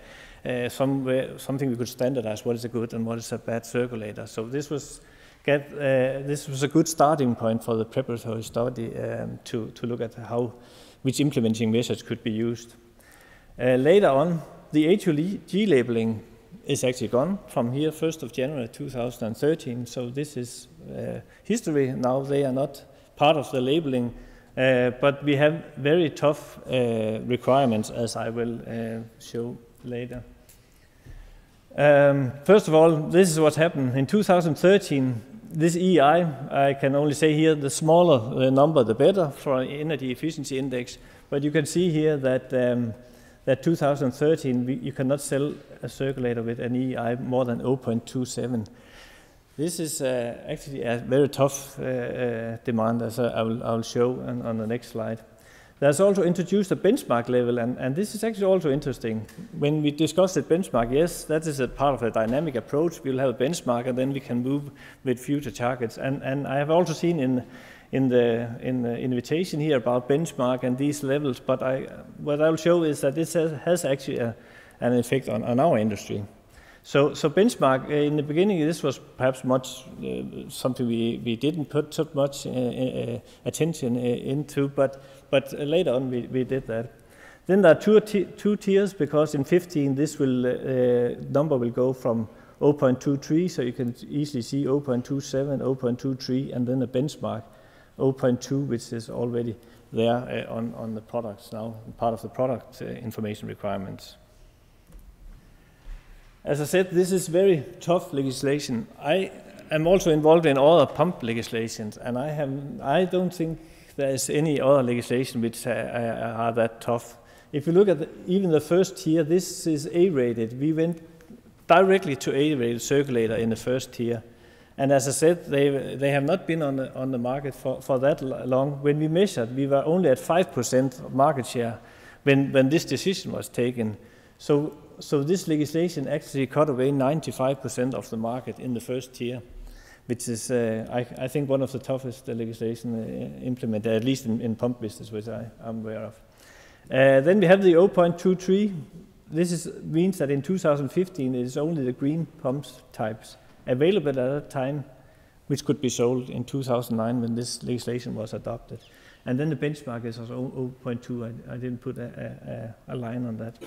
something we could standardize what is a good and what is a bad circulator. So this was a good starting point for the preparatory study to look at which implementing measures could be used. Later on, the HUD labeling is actually gone from here, 1st of January 2013. So this is history. Now they are not part of the labeling, but we have very tough requirements, as I will show later. First of all, this is what happened. In 2013, this EI, I can only say here, the smaller the number, the better for energy efficiency index. But you can see here that 2013, you cannot sell a circulator with an EI more than 0.27. This is actually a very tough demand, as I will show on the next slide. There's also introduced a benchmark level, and this is actually also interesting. When we discussed the benchmark, yes, that is a part of a dynamic approach. We'll have a benchmark, and then we can move with future targets. And I have also seen in the invitation here about benchmark and these levels, but what I'll show is that this has actually an effect on our industry. So benchmark, in the beginning, this was perhaps something we didn't put so much attention into, but later on we did that. Then there are two tiers, because in 15 this number will go from 0.23, so you can easily see 0.27, 0.23, and then a benchmark 0.2, which is already there on the products now, part of the product information requirements. As I said, this is very tough legislation. I am also involved in other pump legislations, and I don't think there is any other legislation which are that tough. If you look at even the first tier, this is A-rated. We went directly to A-rated circulator in the first tier. And as I said, they have not been on the market for that long. When we measured, we were only at 5% of market share when this decision was taken. So this legislation actually cut away 95% of the market in the first tier, which is, I think, one of the toughest legislation implemented, at least in pump business, which I'm aware of. Then we have the 0.23. This means that in 2015, it is only the green pumps types available at that time, which could be sold in 2009 when this legislation was adopted. And then the benchmark is also 0.2. I didn't put a line on that.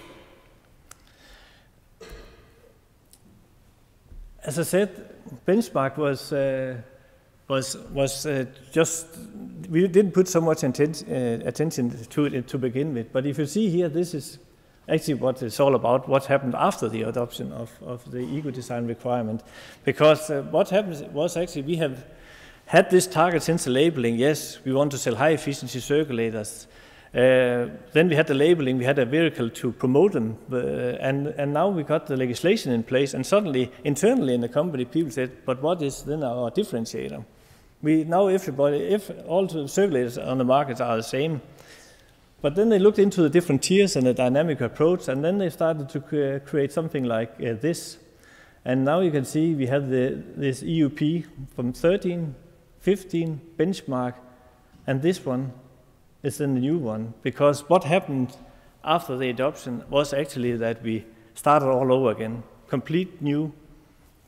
As I said, benchmark was just, we didn't put so much attention to it to begin with. But if you see here, this is actually what it's all about, what happened after the adoption of the Ecodesign requirement. Because what happened was actually we have had this target since the labeling. Yes, we want to sell high efficiency circulators. Then we had the labeling, we had a vehicle to promote them, and now we got the legislation in place, and suddenly internally in the company people said, but what is then our differentiator? Now if all the circulators on the market are the same. But then they looked into the different tiers and the dynamic approach, and then they started to create something like this. And now you can see we have this EUP from 13, 15, benchmark, and this one is then the new one. Because what happened after the adoption was actually that we started all over again. Complete new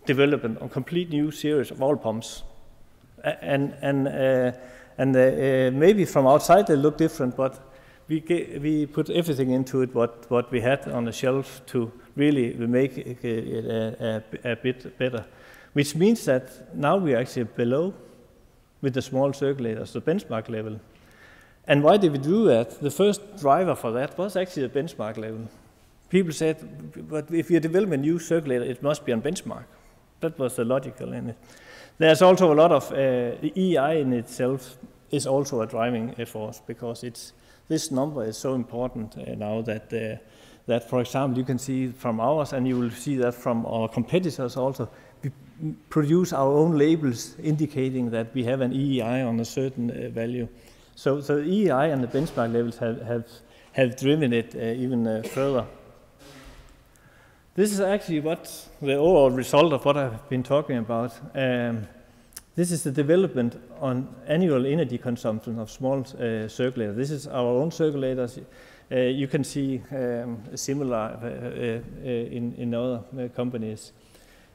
development, a complete new series of all pumps. And maybe from outside they look different, but we put everything into it what we had on the shelf to really make it a bit better. Which means that now we are actually below with the small circulators, the benchmark level. And why did we do that? The first driver for that was actually the benchmark level. People said, but if you're developing a new circulator, it must be on benchmark. That was the logical in it. There's also a lot of the EI in itself is also a driving force, because this number is so important now that, for example, you can see from ours, and you will see that from our competitors also, we produce our own labels indicating that we have an EEI on a certain value. So the EEI and the benchmark levels have driven it even further. This is actually what the overall result of what I've been talking about. This is the development on annual energy consumption of small circulators. This is our own circulators. You can see similar in other companies.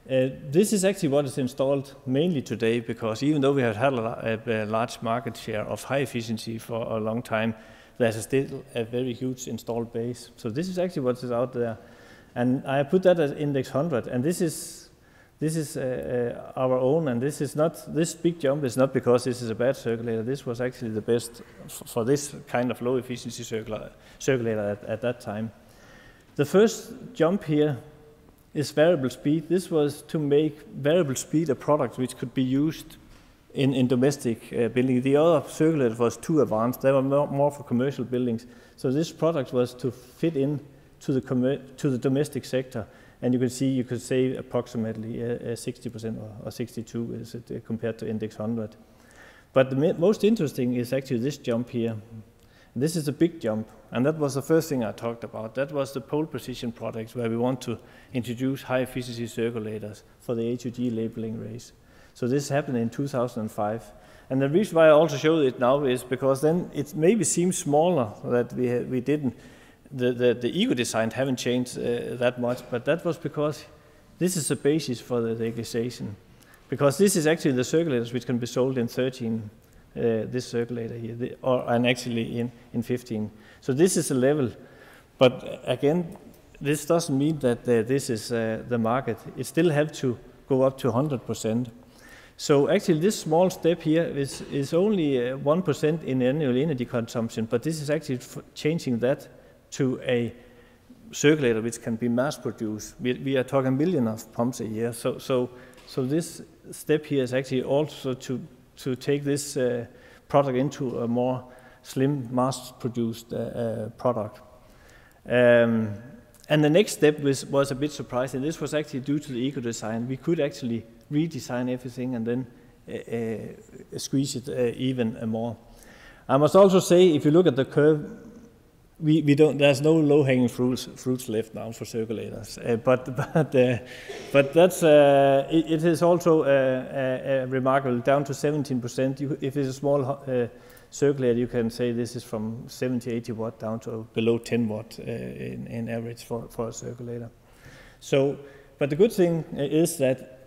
This is actually what is installed mainly today, because even though we have had a large market share of high efficiency for a long time, there's still a very huge installed base. So this is actually what is out there. And I put that as index 100, and this is our own, and this big jump is not because this is a bad circulator. This was actually the best for this kind of low efficiency circulator at that time. The first jump here is variable speed. This was to make variable speed a product which could be used in domestic building. The other circulator was too advanced. They were more for commercial buildings. So this product was to fit in to the domestic sector. And you can see you could save approximately 60% or 62 is it, compared to index 100. But the most interesting is actually this jump here. This is a big jump, and that was the first thing I talked about. That was the pole precision products, where we want to introduce high efficiency circulators for the HUG labeling race. So this happened in 2005. And the reason why I also show it now is because then it maybe seems smaller that we didn't. The Ecodesign haven't changed that much, but that was because this is the basis for the legislation. Because this is actually the circulators which can be sold in 13, this circulator here, and actually in 15. So this is a level, but again, this doesn't mean that this is the market. It still have to go up to 100%. So actually this small step here is only 1% in annual energy consumption, but this is actually changing that to a circulator which can be mass produced. We are talking millions of pumps a year. So this step here is actually also to take this product into a more slim mass produced product. And the next step was a bit surprising. This was actually due to the Ecodesign. We could actually redesign everything and then squeeze it even more. I must also say, if you look at the curve, we don't. There's no low-hanging fruits left now for circulators. But that's it is also remarkable. Down to 17%. If it's a small circulator, you can say this is from 70-80 watt down to below 10 watt in average for a circulator. So, but the good thing is that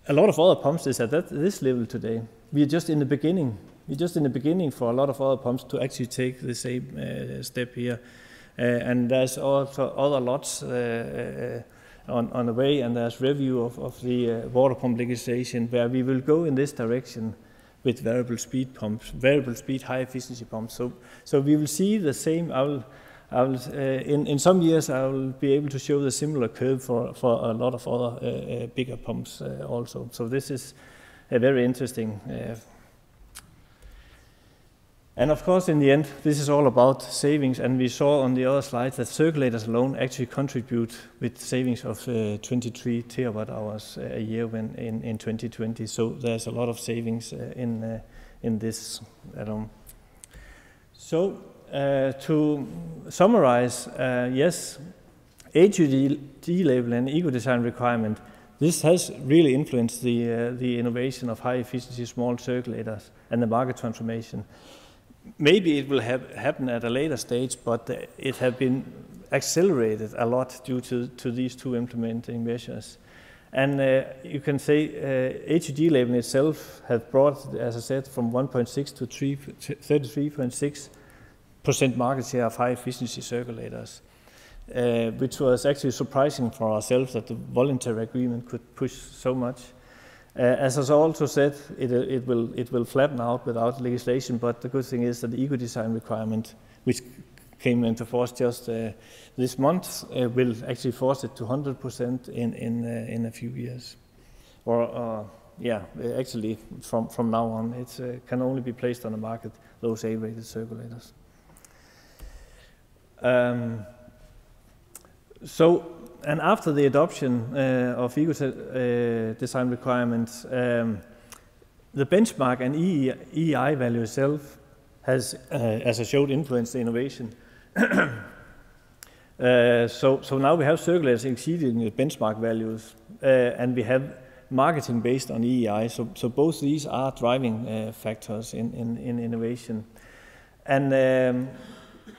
a lot of other pumps is at this level today. We are just in the beginning. We're just in the beginning for a lot of other pumps to actually take the same step here. And there's also other lots on the way, and there's review of the water pump legislation where we will go in this direction with variable speed pumps, variable speed high efficiency pumps. So we will see the same. I will, in some years I will be able to show the similar curve for a lot of other bigger pumps also. So this is very interesting. And of course, in the end, this is all about savings, and we saw on the other slide that circulators alone actually contribute with savings of 23 terawatt hours a year when in 2020. So there's a lot of savings in this add-on. So to summarize, yes, HUD label and eco-design requirement, this has really influenced the innovation of high-efficiency small circulators and the market transformation. Maybe it will happen at a later stage, but it has been accelerated a lot due to these two implementing measures. And you can say HUD label itself has brought, as I said, from 1.6 to 33.6% market share of high-efficiency circulators, which was actually surprising for ourselves that the voluntary agreement could push so much. As I also said, it will flatten out without legislation, but the good thing is that the eco-design requirement, which came into force just this month, will actually force it to 100% in a few years. Yeah, actually from now on, it can only be placed on the market, those A-rated circulators. And after the adoption of eco-design requirements, the benchmark and EEI value itself has, as I showed, influenced the innovation. So now we have circulators exceeding the benchmark values, and we have marketing based on EEI. So both these are driving factors in innovation. And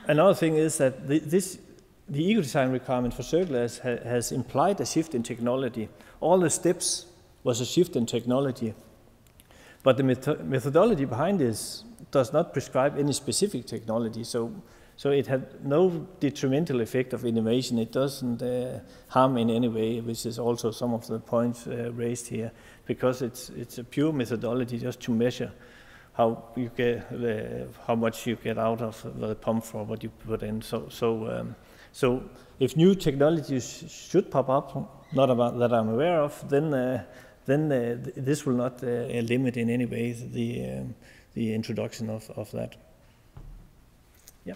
another thing is that the eco-design requirement for circulators has implied a shift in technology. All the steps was a shift in technology, but the methodology behind this does not prescribe any specific technology. So it had no detrimental effect of innovation. It doesn't harm in any way, which is also some of the points raised here, because it's a pure methodology just to measure how you get how much you get out of the pump for what you put in. So if new technologies should pop up, not about that I'm aware of, then this will not limit in any way the introduction of that. Yeah.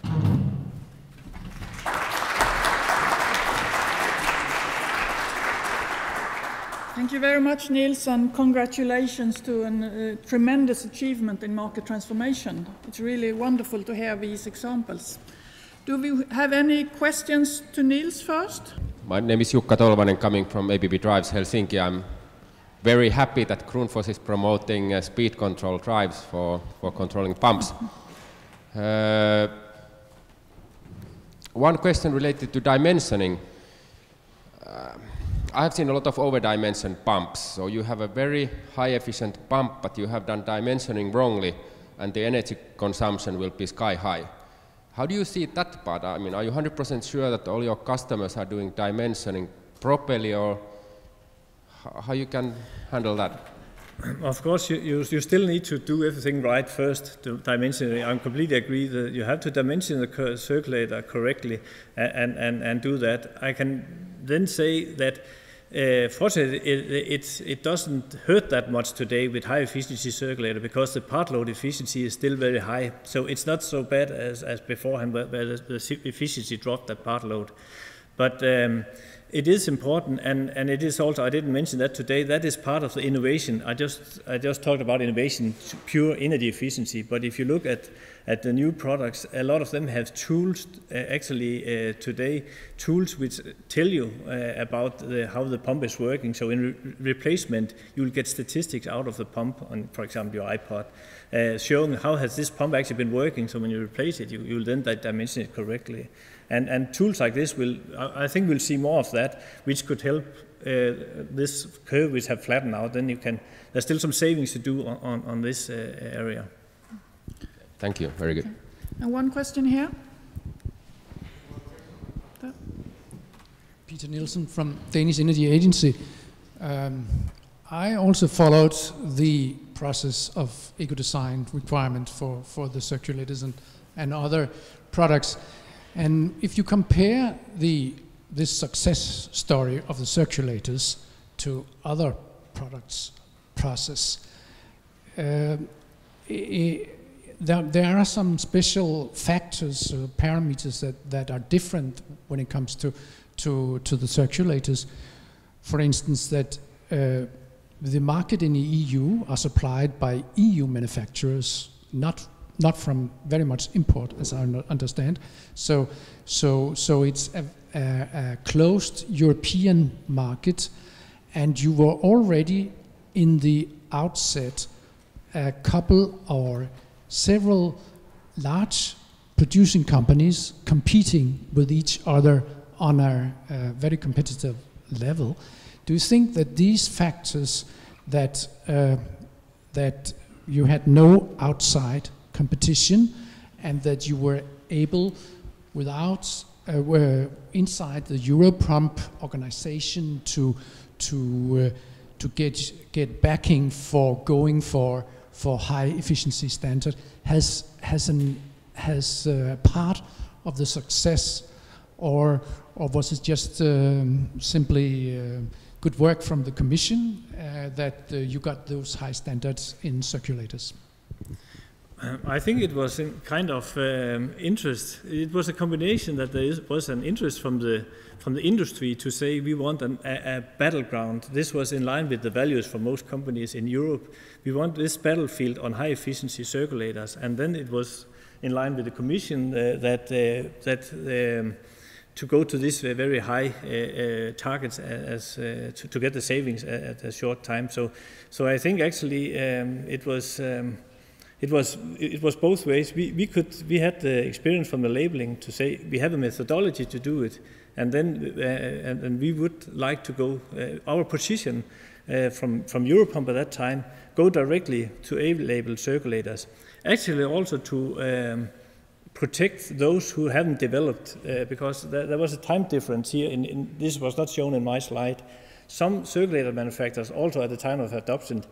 Thank you very much, Niels, and congratulations to a tremendous achievement in market transformation. It's really wonderful to hear these examples. Do we have any questions to Niels first? My name is Jukka Tolvanen, coming from ABB Drives Helsinki. I'm very happy that Grundfos is promoting speed control drives for controlling pumps. One question related to dimensioning. I have seen a lot of over-dimensioned pumps. So you have a very high-efficient pump, but you have done dimensioning wrongly, and the energy consumption will be sky high. How do you see that part? I mean, are you 100% sure that all your customers are doing dimensioning properly, or how you can handle that? Of course, you still need to do everything right first to dimension it. I completely agree that you have to dimension the circulator correctly and do that. I can then say that fortunately it doesn't hurt that much today with high efficiency circulator, because the part load efficiency is still very high. So it's not so bad as beforehand, where the efficiency dropped at part load. But it is important, and it is also, I didn't mention that today, that is part of the innovation. I just talked about innovation, pure energy efficiency, but if you look at the new products, a lot of them have tools, today, tools which tell you about how the pump is working. So in replacement, you'll get statistics out of the pump on, for example, your iPod, showing how has this pump actually been working. So when you replace it, you'll then dimension it correctly. And tools like this I think we'll see more of that, which could help this curve which have flattened out. Then there's still some savings to do on this area. Thank you, very good. And one question here. Peter Nielsen from Danish Energy Agency. I also followed the process of eco-design requirement for the circulators and other products. And if you compare this success story of the circulators to other products process, there are some special factors or parameters that are different when it comes to the circulators. For instance, that the market in the EU are supplied by EU manufacturers, not from very much import, as I understand. So it's a closed European market, and you were already in the outset a couple or several large producing companies competing with each other on a very competitive level. Do you think that these factors that you had no outside competition and that you were able, without were inside the Europump organization, to get backing for going for high efficiency standard has part of the success, or was it just simply good work from the Commission that you got those high standards in circulators? I think it was a kind of interest. It was a combination that there was an interest from the industry to say we want a battleground. This was in line with the values for most companies in Europe. We want this battlefield on high efficiency circulators, and then it was in line with the Commission that to go to this very high targets as to get the savings at a short time. So I think actually it was both ways. We had the experience from the labeling to say we have a methodology to do it, and then and we would like to go our position from Europump at that time, go directly to A-label circulators. Actually, also to protect those who haven't developed, because there was a time difference here. This was not shown in my slide. Some circulator manufacturers also at the time of adoption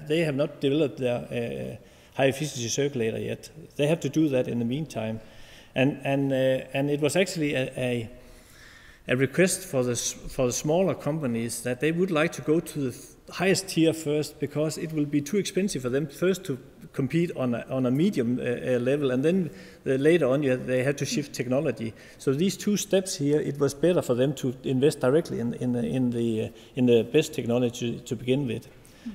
they have not developed their high efficiency circulator yet. They have to do that in the meantime, and it was actually a request for the smaller companies that they would like to go to the highest tier first, because it will be too expensive for them first to compete on a medium level, and then later on they had to shift technology. So these two steps here, it was better for them to invest directly in the best technology to begin with.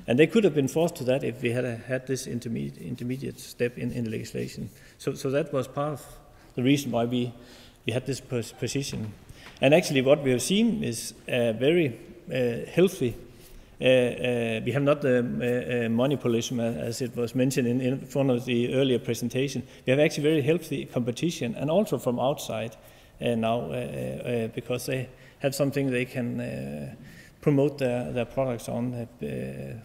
And they could have been forced to that if we had this intermediate step in the legislation. So that was part of the reason why we had this position. And actually what we have seen is very healthy. We have not monopolism, as it was mentioned in one of the earlier presentation. We have actually very healthy competition, and also from outside now, because they have something they can promote their products on the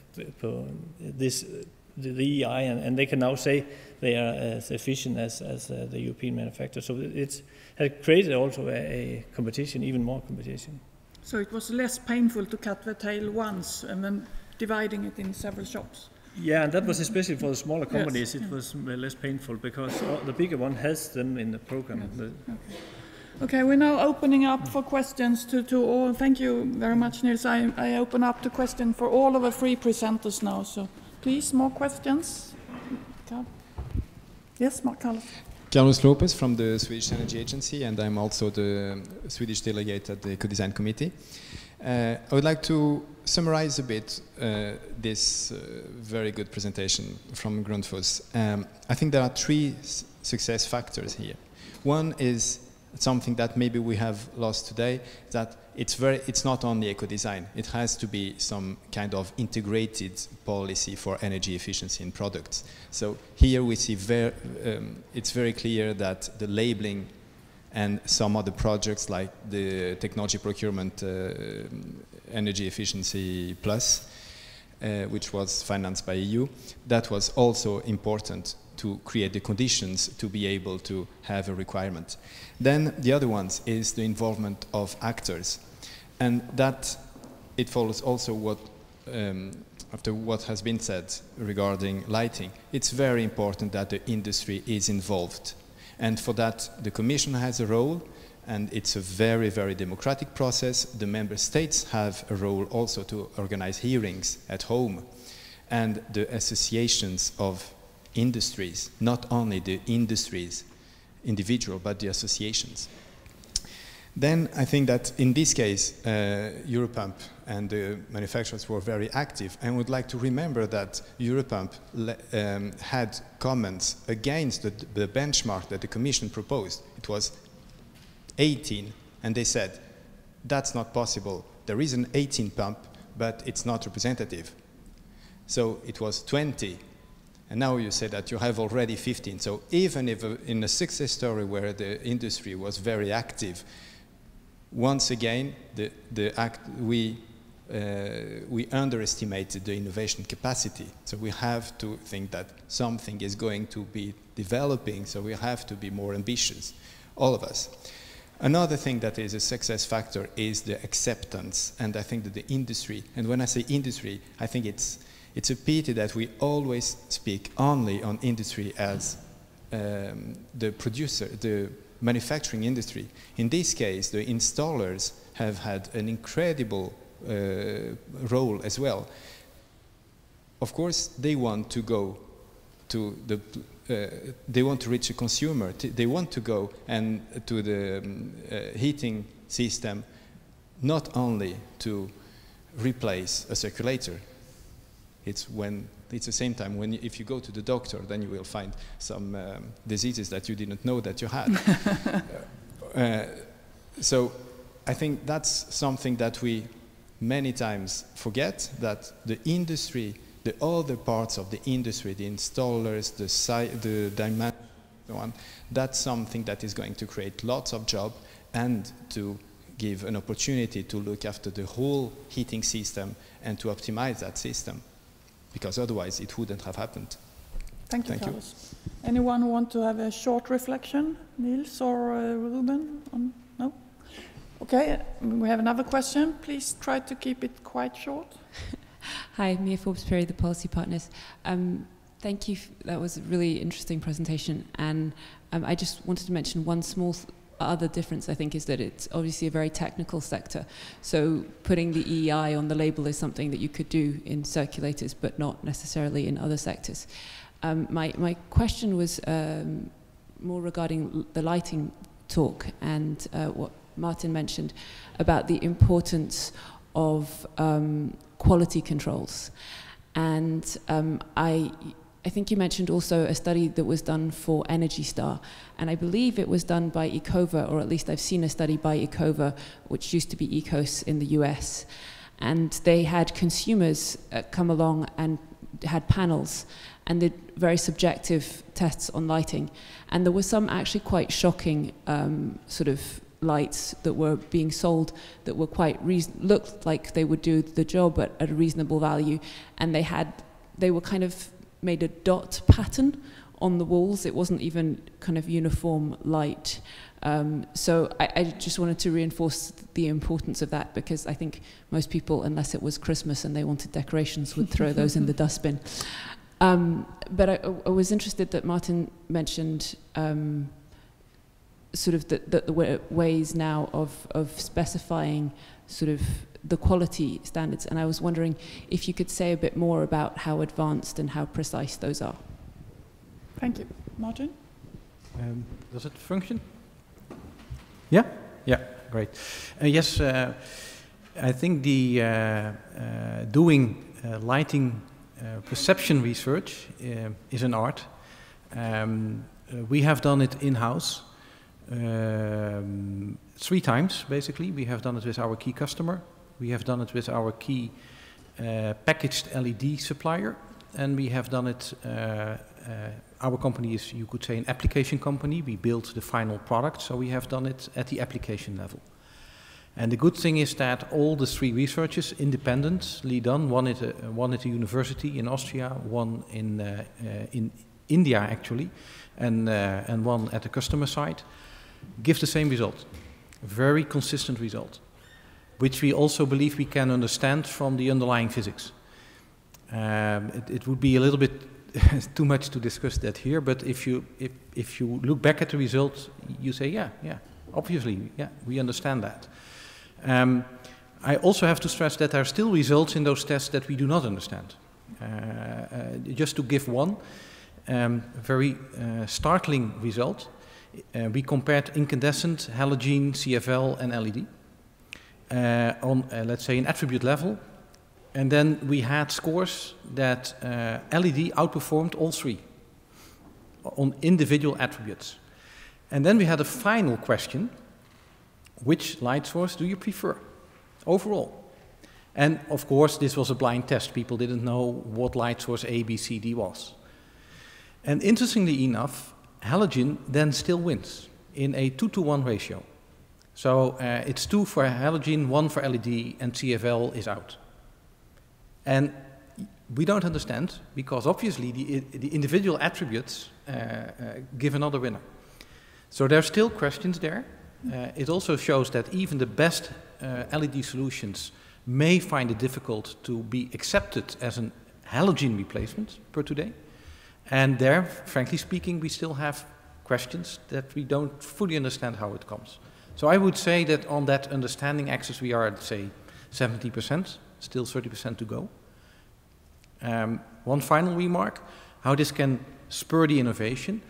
EI, and they can now say they are as efficient as the European manufacturer. So it has created also a competition, even more competition. So it was less painful to cut the tail once and then dividing it in several shops? Yeah, and that was especially for the smaller companies. Yes. It was less painful because the bigger one has them in the program. Yes. Okay, we're now opening up for questions to all. Thank you very much, Nils. I open up the question for all of the three presenters now. So please, more questions. Yes, Carlos. Carlos Lopez from the Swedish Energy Agency, and I'm also the Swedish delegate at the Ecodesign Committee. I would like to summarize a bit this very good presentation from Grundfos. I think there are three success factors here. One is something that maybe we have lost today, that it's not only eco-design. It has to be some kind of integrated policy for energy efficiency in products. So here we see it's very clear that the labeling and some other projects like the technology procurement Energy Efficiency Plus, which was financed by EU, that was also important to create the conditions to be able to have a requirement. Then the other ones is the involvement of actors, and that it follows also what after what has been said regarding lighting. It's very important that the industry is involved, And for that, the Commission has a role, and it's a very, very democratic process. The member states have a role also to organize hearings at home, and the associations of industries, not only the industries individual, but the associations. Then I think that in this case, Europump and the manufacturers were very active, and would like to remember that Europump had comments against the benchmark that the Commission proposed. It was 18, and they said, that's not possible. There is an 18 pump, but it's not representative. So it was 20, and now you say that you have already 15. So even if in a success story where the industry was very active, once again, we underestimated the innovation capacity. So we have to think that something is going to be developing, so we have to be more ambitious, all of us. Another thing that is a success factor is the acceptance, and I think that the industry, and when I say industry, I think it's a pity that we always speak only on industry as the producer, the manufacturing industry. In this case, the installers have had an incredible role as well. Of course, they want to go to the, they want to reach a consumer. They want to go and to the heating system, not only to replace a circulator. It's the same time when if you go to the doctor, then you will find some diseases that you didn't know that you had. So I think that's something that we many times forget, that the industry, the other parts of the industry, the installers, the demand, so on, that's something that is going to create lots of jobs and to give an opportunity to look after the whole heating system and to optimize that system, because otherwise it wouldn't have happened. Thank you, Carlos. Anyone who want to have a short reflection? Niels or Ruben? No? Okay, we have another question. Please try to keep it quite short. Hi, Mia Forbes-Perry, the Policy Partners. Thank you. That was a really interesting presentation. And I just wanted to mention one small other difference, I think, is that it's obviously a very technical sector. So putting the EEI on the label is something that you could do in circulators, but not necessarily in other sectors. My question was more regarding the lighting talk and what Martin mentioned about the importance of quality controls. And I think you mentioned also a study that was done for Energy Star, and I believe it was done by Ecova, or at least I've seen a study by Ecova, which used to be Ecos in the US. And they had consumers come along and had panels and did very subjective tests on lighting. And there were some actually quite shocking sort of lights that were being sold that were quite looked like they would do the job at a reasonable value, and they were kind of made a dot pattern on the walls. It wasn't even kind of uniform light. So I just wanted to reinforce the importance of that, because I think most people, unless it was Christmas and they wanted decorations, would throw those in the dustbin. But I was interested that Martin mentioned sort of the ways now of specifying sort of the quality standards, and I was wondering if you could say a bit more about how advanced and how precise those are. Thank you. Martin? Does it function? Yeah? Yeah, great. Yes, I think the doing lighting perception research is an art. We have done it in-house 3 times, basically. We have done it with our key customer. We have done it with our key packaged LED supplier. And we have done it, our company is, you could say, an application company. We build the final product, so we have done it at the application level. And the good thing is that all the 3 researchers independently done, one at a university in Austria, one in India actually, and one at the customer side, give the same result. A very consistent result, which we also believe we can understand from the underlying physics. It would be a little bit too much to discuss that here, but if you look back at the results, you say, yeah, obviously, yeah, we understand that. I also have to stress that there are still results in those tests that we do not understand. Just to give one very startling result, we compared incandescent, halogen, CFL, and LED on, let's say, an attribute level. And then we had scores that LED outperformed all three on individual attributes. And then we had a final question: which light source do you prefer overall? And of course, this was a blind test. People didn't know what light source A, B, C, D was. And interestingly enough, halogen then still wins in a 2-to-1 ratio. So it's 2 for halogen, 1 for LED, and CFL is out. And we don't understand, because obviously the individual attributes give another winner. So there are still questions there. It also shows that even the best LED solutions may find it difficult to be accepted as an halogen replacement per today. And there, frankly speaking, we still have questions that we don't fully understand how it comes. So I would say that on that understanding axis we are at, say, 70%, still 30% to go. One final remark, how this can spur the innovation.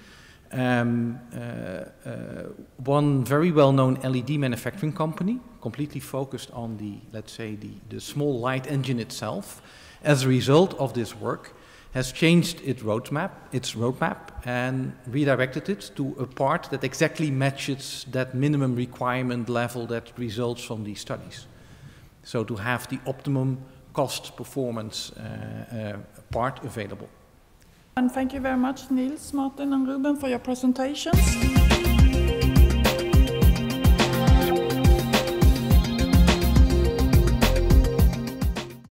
One very well-known LED manufacturing company, completely focused on the, let's say, the small light engine itself, as a result of this work, has changed its roadmap and redirected it to a part that exactly matches that minimum requirement level that results from these studies. So to have the optimum cost performance part available. And thank you very much, Niels, Martin, and Ruben, for your presentations.